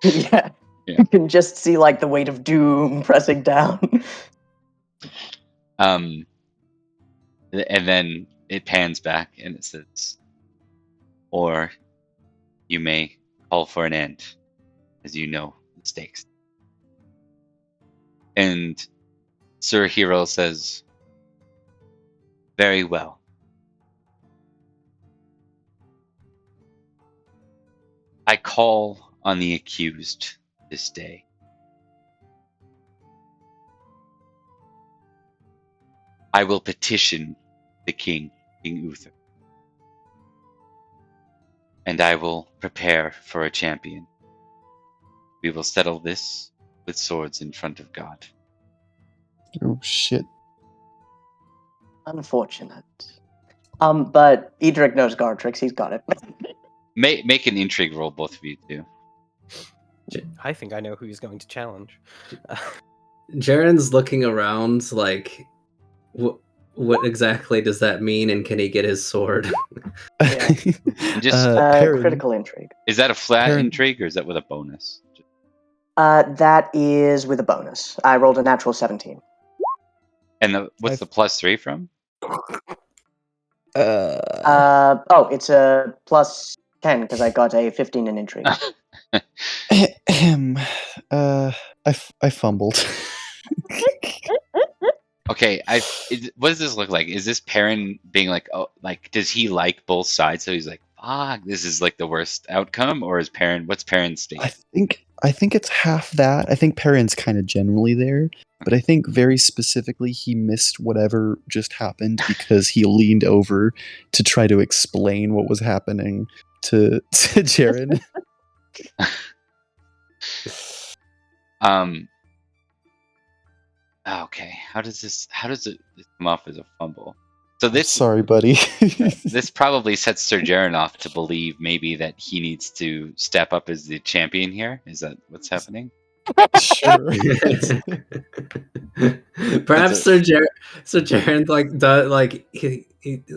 Yeah. You can just see like the weight of doom pressing down. And then it pans back and it says, "Or you may call for an end, as you know the stakes." And Sir Hero says, "Very well. I call on the accused this day. I will petition the king, King Uther, and I will prepare for a champion. We will settle this with swords in front of God." Oh shit. Unfortunate. But Edric knows guard tricks. He's got it. Make an intrigue roll, both of you too. I think I know who he's going to challenge. Jarren's looking around like, what exactly does that mean, and can he get his sword? Just critical intrigue. Is that a flat intrigue, or is that with a bonus? That is with a bonus. I rolled a natural 17. And what's the +3 from? It's a plus 10 because I got a 15 in intrigue. I fumbled. Okay, what does this look like? Is this Perrin being like, oh, like, does he like both sides? So he's like, fuck, this is like the worst outcome, or is what's Perrin's state? I think it's half that. I think Perrin's kind of generally there, but I think very specifically he missed whatever just happened because he leaned over to try to explain what was happening to Jarren. Okay, how does it come off as a fumble? So this, sorry, buddy. This probably sets Sir Jiren off to believe maybe that he needs to step up as the champion here. Is that what's happening? Sure. Perhaps Sir Jiren like he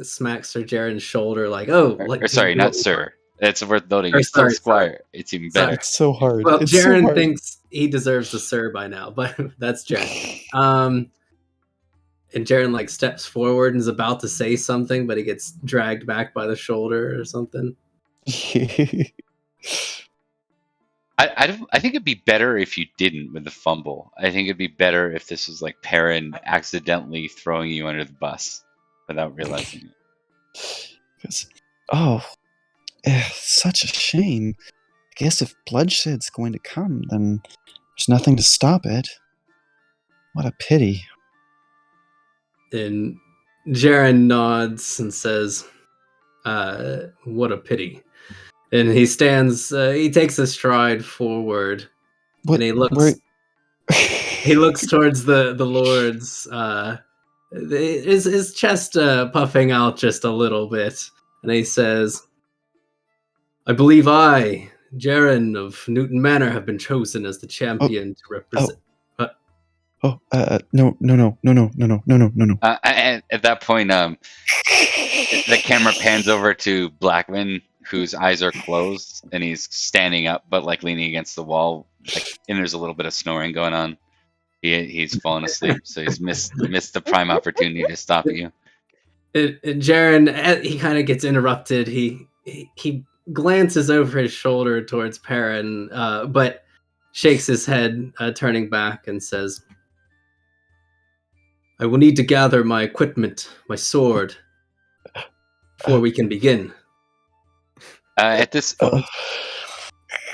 smacks Sir Jiren's shoulder like, oh, like, or sorry, not Sir. It's worth noting. It's still Squire. It's even better. It's so hard. Well, it's Jarren so hard. thinks he deserves the Sir by now, but that's Jarren. And Jarren like steps forward and is about to say something, but he gets dragged back by the shoulder or something. I think it'd be better if you didn't with the fumble. I think it'd be better if this was like Perrin accidentally throwing you under the bus without realizing it. Such a shame. I guess if bloodshed's going to come, then there's nothing to stop it. What a pity. And Jarren nods and says, what a pity. And he stands, he takes a stride forward, and he looks he looks towards the lords, his chest puffing out just a little bit, and he says, I believe I, Jarren of Newton Manor, have been chosen as the champion to represent... no. And at that point, the camera pans over to Blackman, whose eyes are closed, and he's standing up, but like leaning against the wall, and there's a little bit of snoring going on. He's fallen asleep, so he's missed the prime opportunity to stop you. Jarren, he kind of gets interrupted. He glances over his shoulder towards Perrin, but shakes his head, turning back, and says, "I will need to gather my equipment, my sword, before we can begin." At this,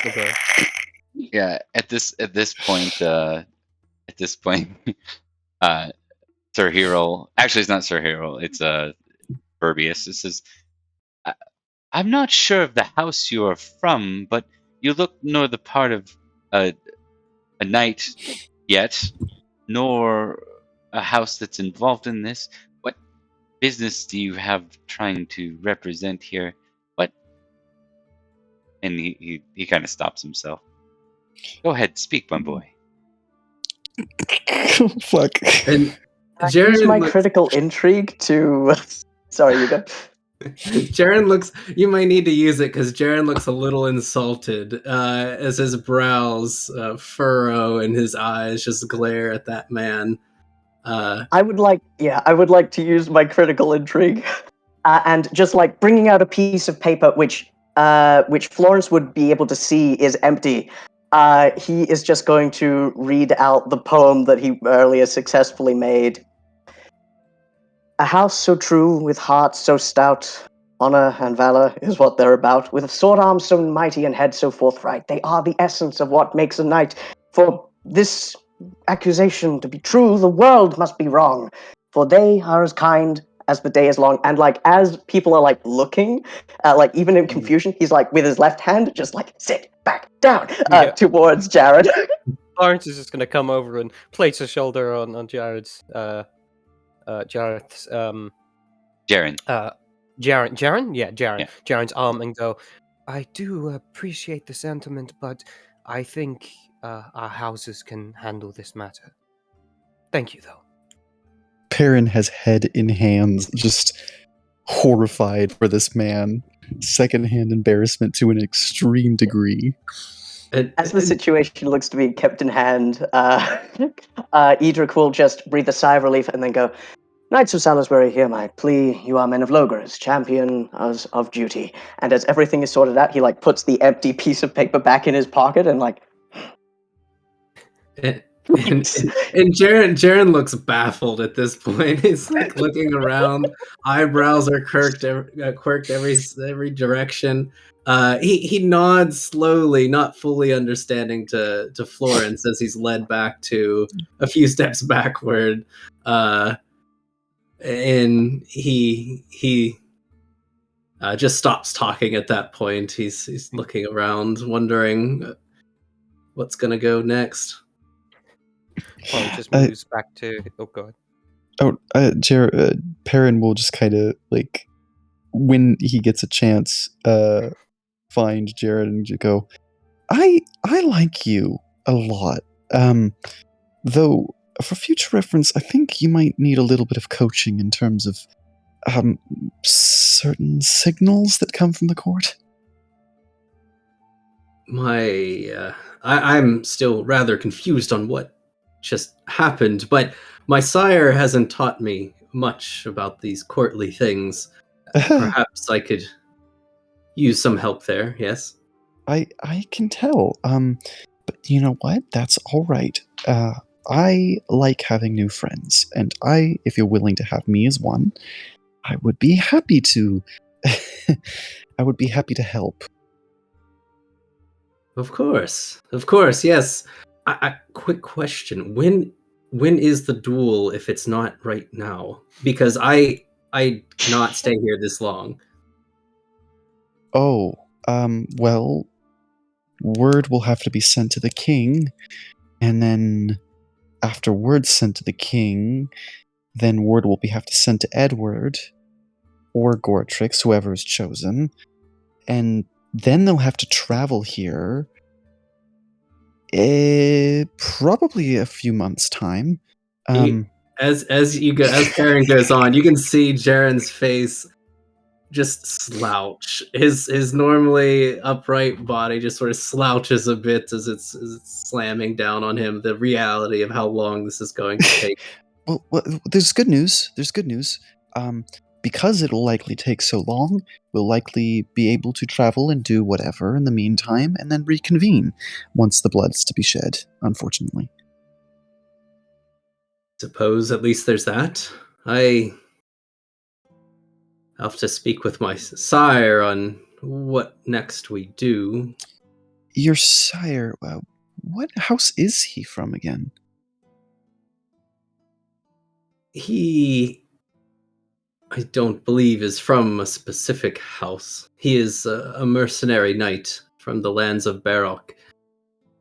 Okay. yeah, at this point, Sir Hero. Actually, it's not Sir Hero. It's Burbius. It says, "I'm not sure of the house you are from, but you look nor the part of a knight yet, nor a house that's involved in this. What business do you have trying to represent here? What?" And he kind of stops himself. "Go ahead, speak, my boy." Fuck. And I use my looks- critical intrigue to. Sorry, you go. Jarren looks. You might need to use it because Jarren looks a little insulted as his brows furrow and his eyes just glare at that man. I would like to use my critical intrigue, and just like bringing out a piece of paper which Florence would be able to see is empty. He is just going to read out the poem that he earlier successfully made. "A house so true, with heart so stout, honor and valor is what they're about. With sword arms so mighty and head so forthright, they are the essence of what makes a knight. For this accusation to be true, the world must be wrong. For they are as kind as the day is long." And like as people are like looking, like even in confusion, he's like with his left hand, just like sit back down towards Jarren. Lawrence is just going to come over and place a shoulder on Jared's Jarren's Jarren. Jarren? Yeah, Jarren. Yeah. Jarren's arm and go, "I do appreciate the sentiment, but I think our houses can handle this matter. Thank you, though." Perrin has head in hands, just horrified for this man. Secondhand embarrassment to an extreme degree. As the situation looks to be kept in hand, Edric will just breathe a sigh of relief and then go, "Knights of Salisbury, hear my plea. You are men of Logres, champion of duty." And as everything is sorted out, he like puts the empty piece of paper back in his pocket and like. And Jarren looks baffled at this point. He's like looking around, eyebrows are quirked every direction. He nods slowly, not fully understanding to Florence as he's led back to a few steps backward. And he just stops talking at that point. He's looking around, wondering what's gonna go next. Well, just moves back to. Oh god. Perrin will just kind of like, when he gets a chance, find Jared and just go, I like you a lot. Though for future reference, I think you might need a little bit of coaching in terms of certain signals that come from the court. I'm still rather confused on what just happened, but my sire hasn't taught me much about these courtly things. Perhaps I could use some help there, yes? I can tell. But you know what? That's all right. I like having new friends, and if you're willing to have me as one, I would be happy to. I would be happy to help. Of course, yes. Quick question: When is the duel? If it's not right now, because I cannot stay here this long. Oh, well, word will have to be sent to the king, and then after word's sent to the king, then word will have to send to Edward or Gortrix, whoever is chosen, and then they'll have to travel here. Probably a few months' time. As Jarren goes on, you can see Jarren's face just slouch. His normally upright body just sort of slouches a bit as it's slamming down on him. The reality of how long this is going to take. Well, there's good news. Because it'll likely take so long, we'll likely be able to travel and do whatever in the meantime, and then reconvene once the blood's to be shed, unfortunately. Suppose at least there's that. I have to speak with my sire on what next we do. Your sire, what house is he from again? I don't believe is from a specific house. He is a mercenary knight from the lands of Baroque.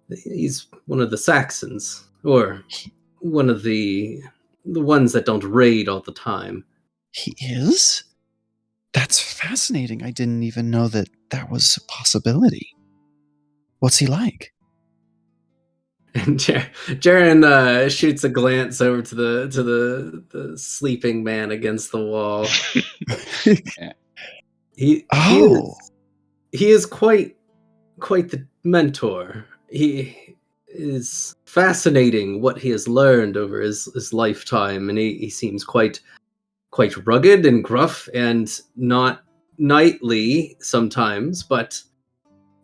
He's one of the Saxons, or one of the ones that don't raid all the time. He is? That's fascinating. I didn't even know that was a possibility. What's he like? And Jarren shoots a glance over to the sleeping man against the wall. He is quite the mentor. He is fascinating what he has learned over his lifetime, and he seems quite rugged and gruff and not knightly sometimes, but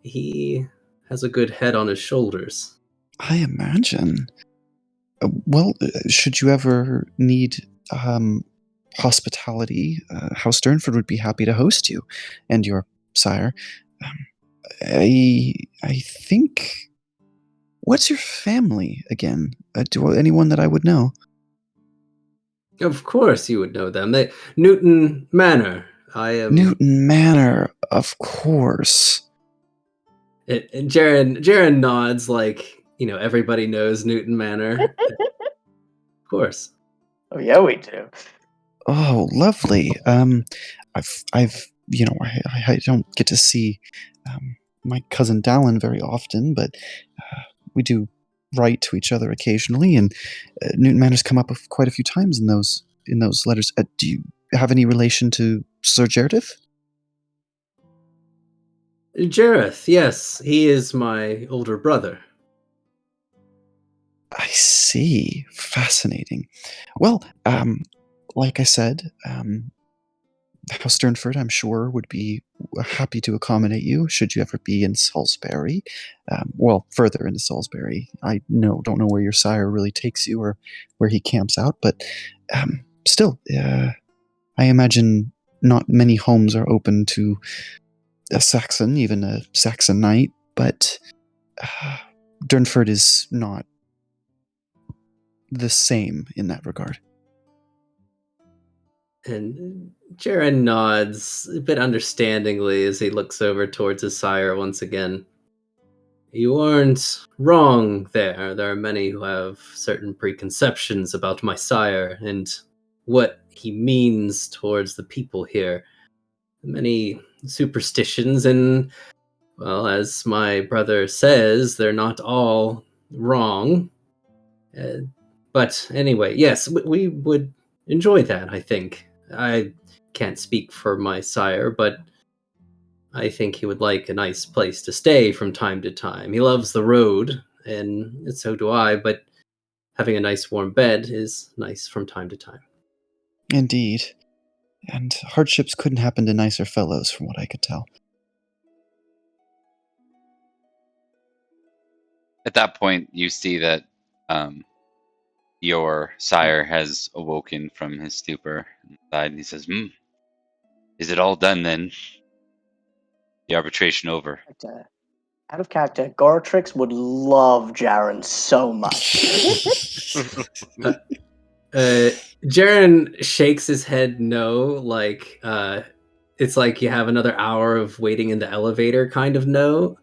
he has a good head on his shoulders. I imagine. Well, should you ever need hospitality, House Durnford would be happy to host you and your sire. I think. What's your family again? Anyone that I would know? Of course, you would know them. Newton Manor. I am Newton Manor, of course. And Jarren nods like, everybody knows Newton Manor. Of course. Oh yeah, we do. Oh, lovely. I've I don't get to see my cousin Dallin very often, but we do write to each other occasionally, and Newton Manor's come up quite a few times in those letters. Do you have any relation to Sir Jareth? Jareth, yes, he is my older brother. I see. Fascinating. Well, like I said, House Durnford, I'm sure, would be happy to accommodate you should you ever be in Salisbury. Further into Salisbury. I don't know where your sire really takes you or where he camps out, but still, I imagine not many homes are open to a Saxon, even a Saxon knight, but Durnford is not the same in that regard. And Jarren nods a bit understandingly as he looks over towards his sire once again. You aren't wrong there. There are many who have certain preconceptions about my sire and what he means towards the people here. Many superstitions, and, well, as my brother says, they're not all wrong. But anyway, yes, we would enjoy that, I think. I can't speak for my sire, but I think he would like a nice place to stay from time to time. He loves the road, and so do I, but having a nice warm bed is nice from time to time. Indeed. And hardships couldn't happen to nicer fellows, from what I could tell. At that point, you see that your sire has awoken from his stupor and he says, is it all done then? The arbitration over. Out of character, Goratrix would love Jarren so much. Jarren shakes his head no, like it's like you have another hour of waiting in the elevator kind of no.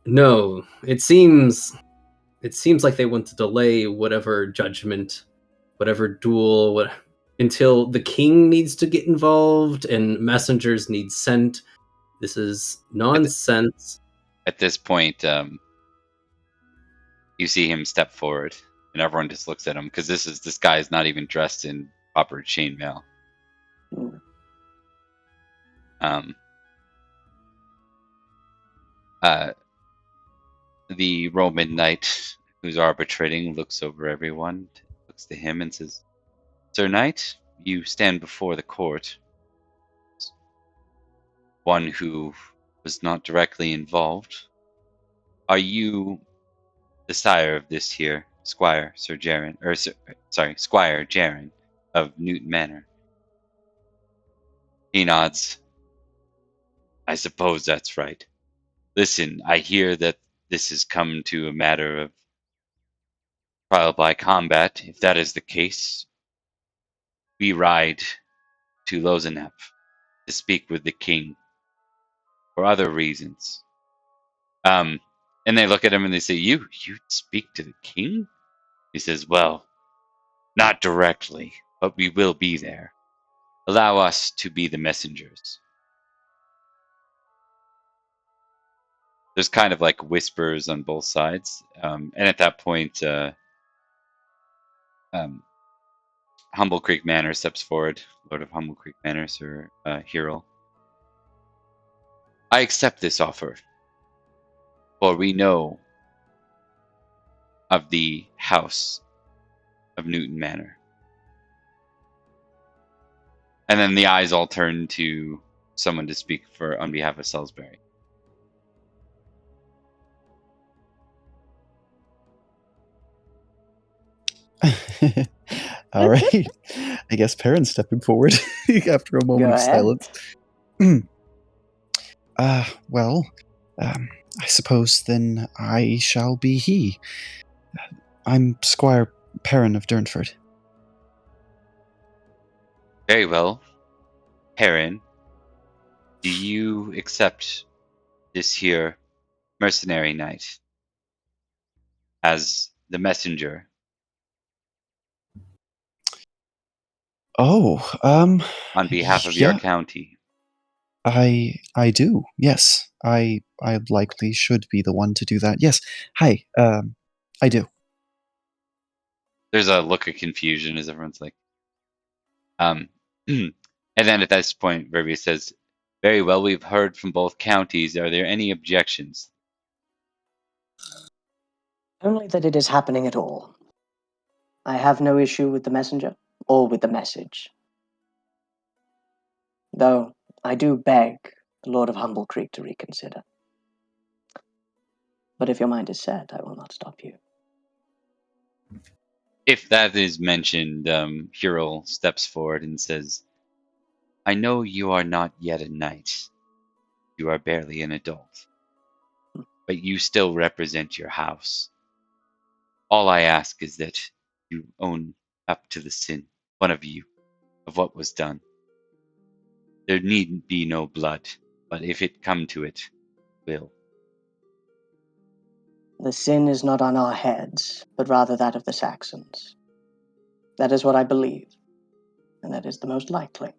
No, it seems like they want to delay whatever judgment, whatever duel, until the king needs to get involved and messengers need sent. This is nonsense. At this point, You see him step forward, and everyone just looks at him because this guy is not even dressed in proper chainmail. The Roman knight who's arbitrating looks over everyone, looks to him and says, "Sir Knight, you stand before the court. One who was not directly involved. Are you the sire of this here Squire Sir Jiren, Squire Jarren of Newton Manor?" He nods. "I suppose that's right. Listen, I hear that this has come to a matter of trial by combat. If that is the case, we ride to Lozenap to speak with the king for other reasons." And they look at him and they say, You speak to the king?" He says, "Well, not directly, but we will be there. Allow us to be the messengers." There's kind of like whispers on both sides. And at that point, Humblecreek Manor steps forward, Lord of Humblecreek Manor, Sir Hero. "I accept this offer, for we know of the house of Newton Manor." And then the eyes all turn to someone to speak on behalf of Salisbury. All right. I guess Perrin's stepping forward after a moment Go of ahead. silence. Well, I suppose then I shall be he. I'm Squire Perrin of Durnford. Very well. Perrin, do you accept this here mercenary knight as the messenger? Oh, On behalf of your yeah, county? I do. Yes, I likely should be the one to do that. Yes. Hi. I do. There's a look of confusion as everyone's like, and then at this point, Verbius says, "Very well, we've heard from both counties. Are there any objections?" Only that it is happening at all. I have no issue with the messenger or with the message. Though I do beg the Lord of Humblecreek to reconsider. But if your mind is set, I will not stop you. If that is mentioned, Hero steps forward and says, "I know you are not yet a knight. You are barely an adult. But you still represent your house. All I ask is that you own up to the sin, one of you, of what was done. There need be no blood, but if it come to it, will." The sin is not on our heads, but rather that of the Saxons. That is what I believe, and that is the most likely.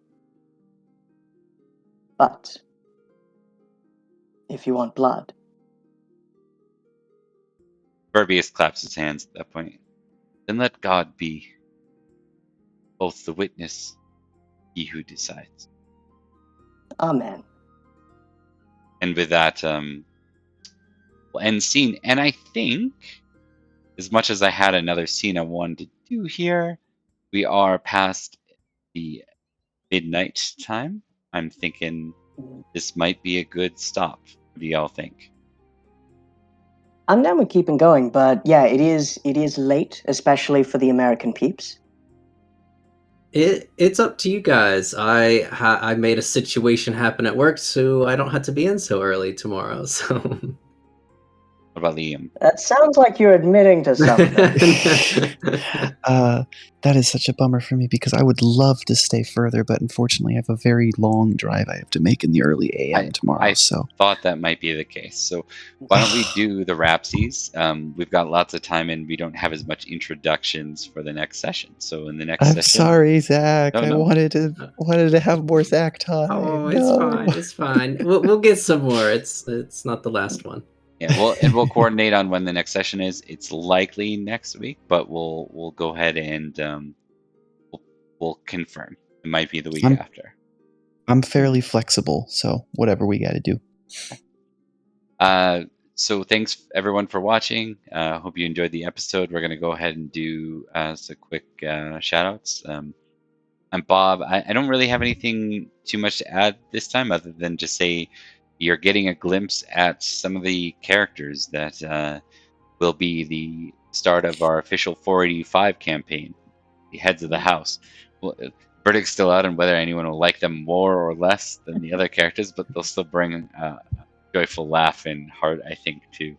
But if you want blood, Verbius claps his hands at that point. "Then let God be both the witness, he who decides." amen. And with that, we'll end scene. And I think, as much as I had another scene I wanted to do here, we are past the midnight time. I'm thinking this might be a good stop. What do y'all think? I'm down with keeping going, but yeah, it is late, especially for the American peeps. It's up to you guys. I made a situation happen at work, so I don't have to be in so early tomorrow. So What about Liam? That sounds like you're admitting to something. That is such a bummer for me because I would love to stay further, but unfortunately I have a very long drive I have to make in the early AM tomorrow. I so thought that might be the case. So why don't we do the Rapsies? We've got lots of time and we don't have as much introductions for the next session. So in the next I'm session... sorry, Zach. No, I no. wanted to have more Zach time. Oh, No. it's fine. It's fine. We'll get some more. It's not the last one. Yeah, we'll coordinate on when the next session is. It's likely next week, but we'll go ahead and we'll confirm. It might be the week after. I'm fairly flexible, so whatever we got to do. So thanks everyone for watching. Hope you enjoyed the episode. We're gonna go ahead and do some quick shout outs. I'm Bob. I don't really have anything too much to add this time, other than to say you're getting a glimpse at some of the characters that will be the start of our official 485 campaign, the heads of the house. Well, verdict's still out on whether anyone will like them more or less than the other characters, but they'll still bring a joyful laugh and heart, I think, to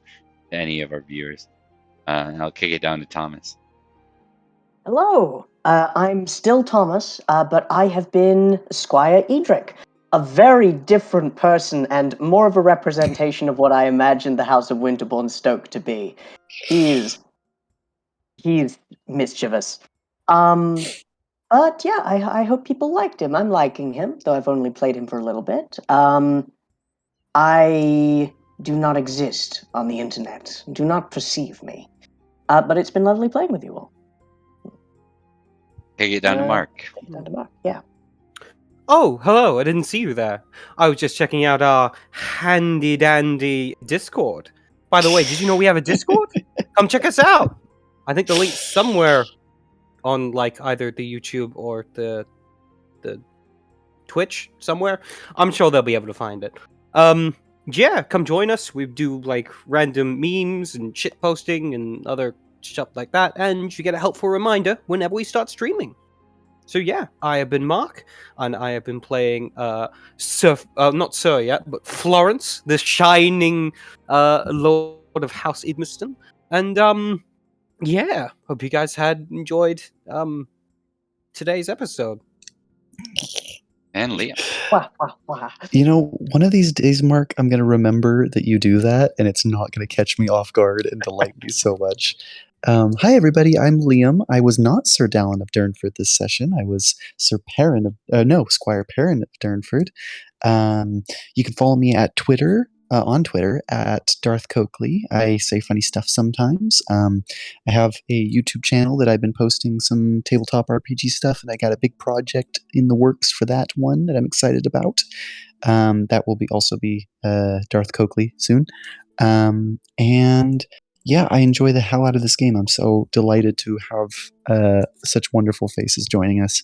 any of our viewers. And I'll kick it down to Thomas. Hello, I'm still Thomas, but I have been Squire Edric, a very different person and more of a representation of what I imagined the House of Winterbourne Stoke to be. He's mischievous. But yeah, I hope people liked him. I'm liking him, though I've only played him for a little bit. I do not exist on the internet. Do not perceive me. But it's been lovely playing with you all. Kick it down to Mark. Down to Mark, yeah. Oh, hello, I didn't see you there. I was just checking out our handy-dandy Discord. By the way, did you know we have a Discord? Come check us out! I think the link's somewhere on, like, either the YouTube or the Twitch somewhere. I'm sure they'll be able to find it. Yeah, come join us. We do, like, random memes and shit posting and other stuff like that, and you get a helpful reminder whenever we start streaming. So yeah, I have been Mark, and I have been playing not Sir yet, but Florence, the shining Lord of House Edmiston. And yeah, hope you guys had enjoyed today's episode. And Liam. You know, one of these days, Mark, I'm going to remember that you do that, and it's not going to catch me off guard and delight me so much. Hi, everybody. I'm Liam. I was not Sir Dallin of Durnford this session. I was Squire Perrin of Durnford. You can follow me at Twitter, on Twitter, at Darth Coakley. I say funny stuff sometimes. I have a YouTube channel that I've been posting some tabletop RPG stuff, and I got a big project in the works for that one that I'm excited about. That will also be Darth Coakley soon. And yeah, I enjoy the hell out of this game. I'm so delighted to have such wonderful faces joining us.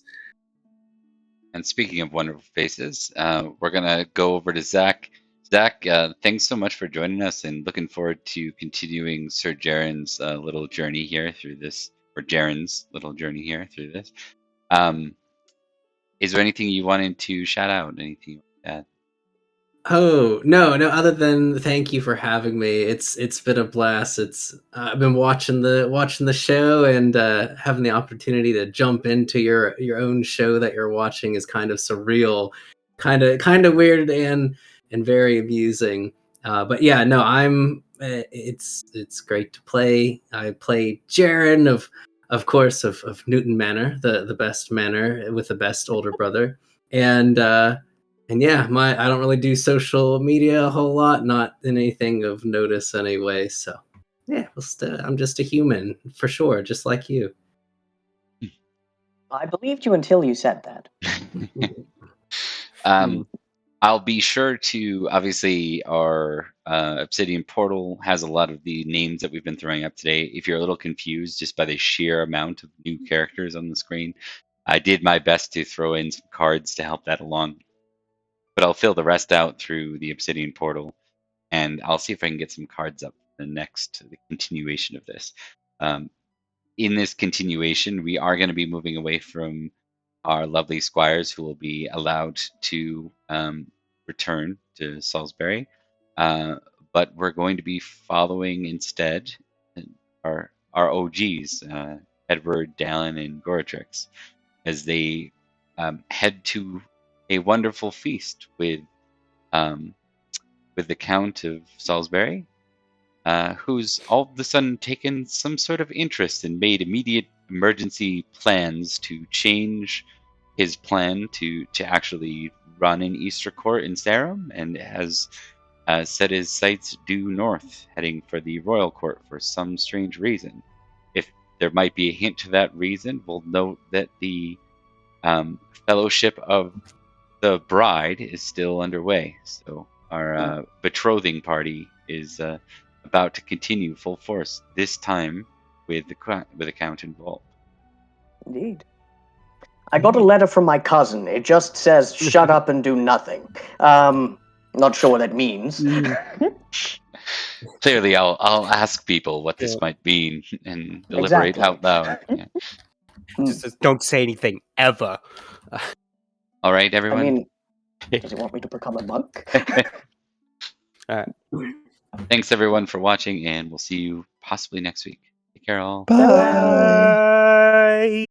And speaking of wonderful faces, we're going to go over to Zack. Zack, thanks so much for joining us, and looking forward to continuing Sir Jarren's little journey here through this, or Jarren's little journey here through this. Is there anything you wanted to shout out? Anything like that? Oh, no, other than thank you for having me. It's been a blast. I've been watching the show, and having the opportunity to jump into your own show that you're watching is kind of surreal, kind of weird and very amusing. But yeah, no, it's great to play. I play Jarren of course of Newton Manor, the best manor with the best older brother. And yeah, I don't really do social media a whole lot, not in anything of notice anyway. So yeah, I'm just a human for sure, just like you. I believed you until you said that. I'll be sure to, obviously, our Obsidian portal has a lot of the names that we've been throwing up today. If you're a little confused just by the sheer amount of new characters on the screen, I did my best to throw in some cards to help that along. But I'll fill the rest out through the Obsidian portal, and I'll see if I can get some cards up for the continuation of this. In this continuation, we are going to be moving away from our lovely squires, who will be allowed to return to Salisbury, but we're going to be following instead our OGs, Edward, Dallin, and Goratrix, as they head to a wonderful feast with the Count of Salisbury, who's all of a sudden taken some sort of interest and made immediate emergency plans to change his plan to actually run an Easter Court in Sarum, and has set his sights due north, heading for the royal court for some strange reason. If there might be a hint to that reason, we'll note that the fellowship of the bride is still underway. So our betrothing party is about to continue full force, this time with the count involved. Indeed. I got a letter from my cousin. It just says, shut up and do nothing. Not sure what that means. Clearly, I'll ask people what this might mean and deliberate Exactly. out loud. Yeah. Just says, don't say anything ever. All right, I everyone. mean, does he want me to become a monk? All right. Thanks, everyone, for watching, and we'll see you possibly next week. Take care, all. Bye. Bye.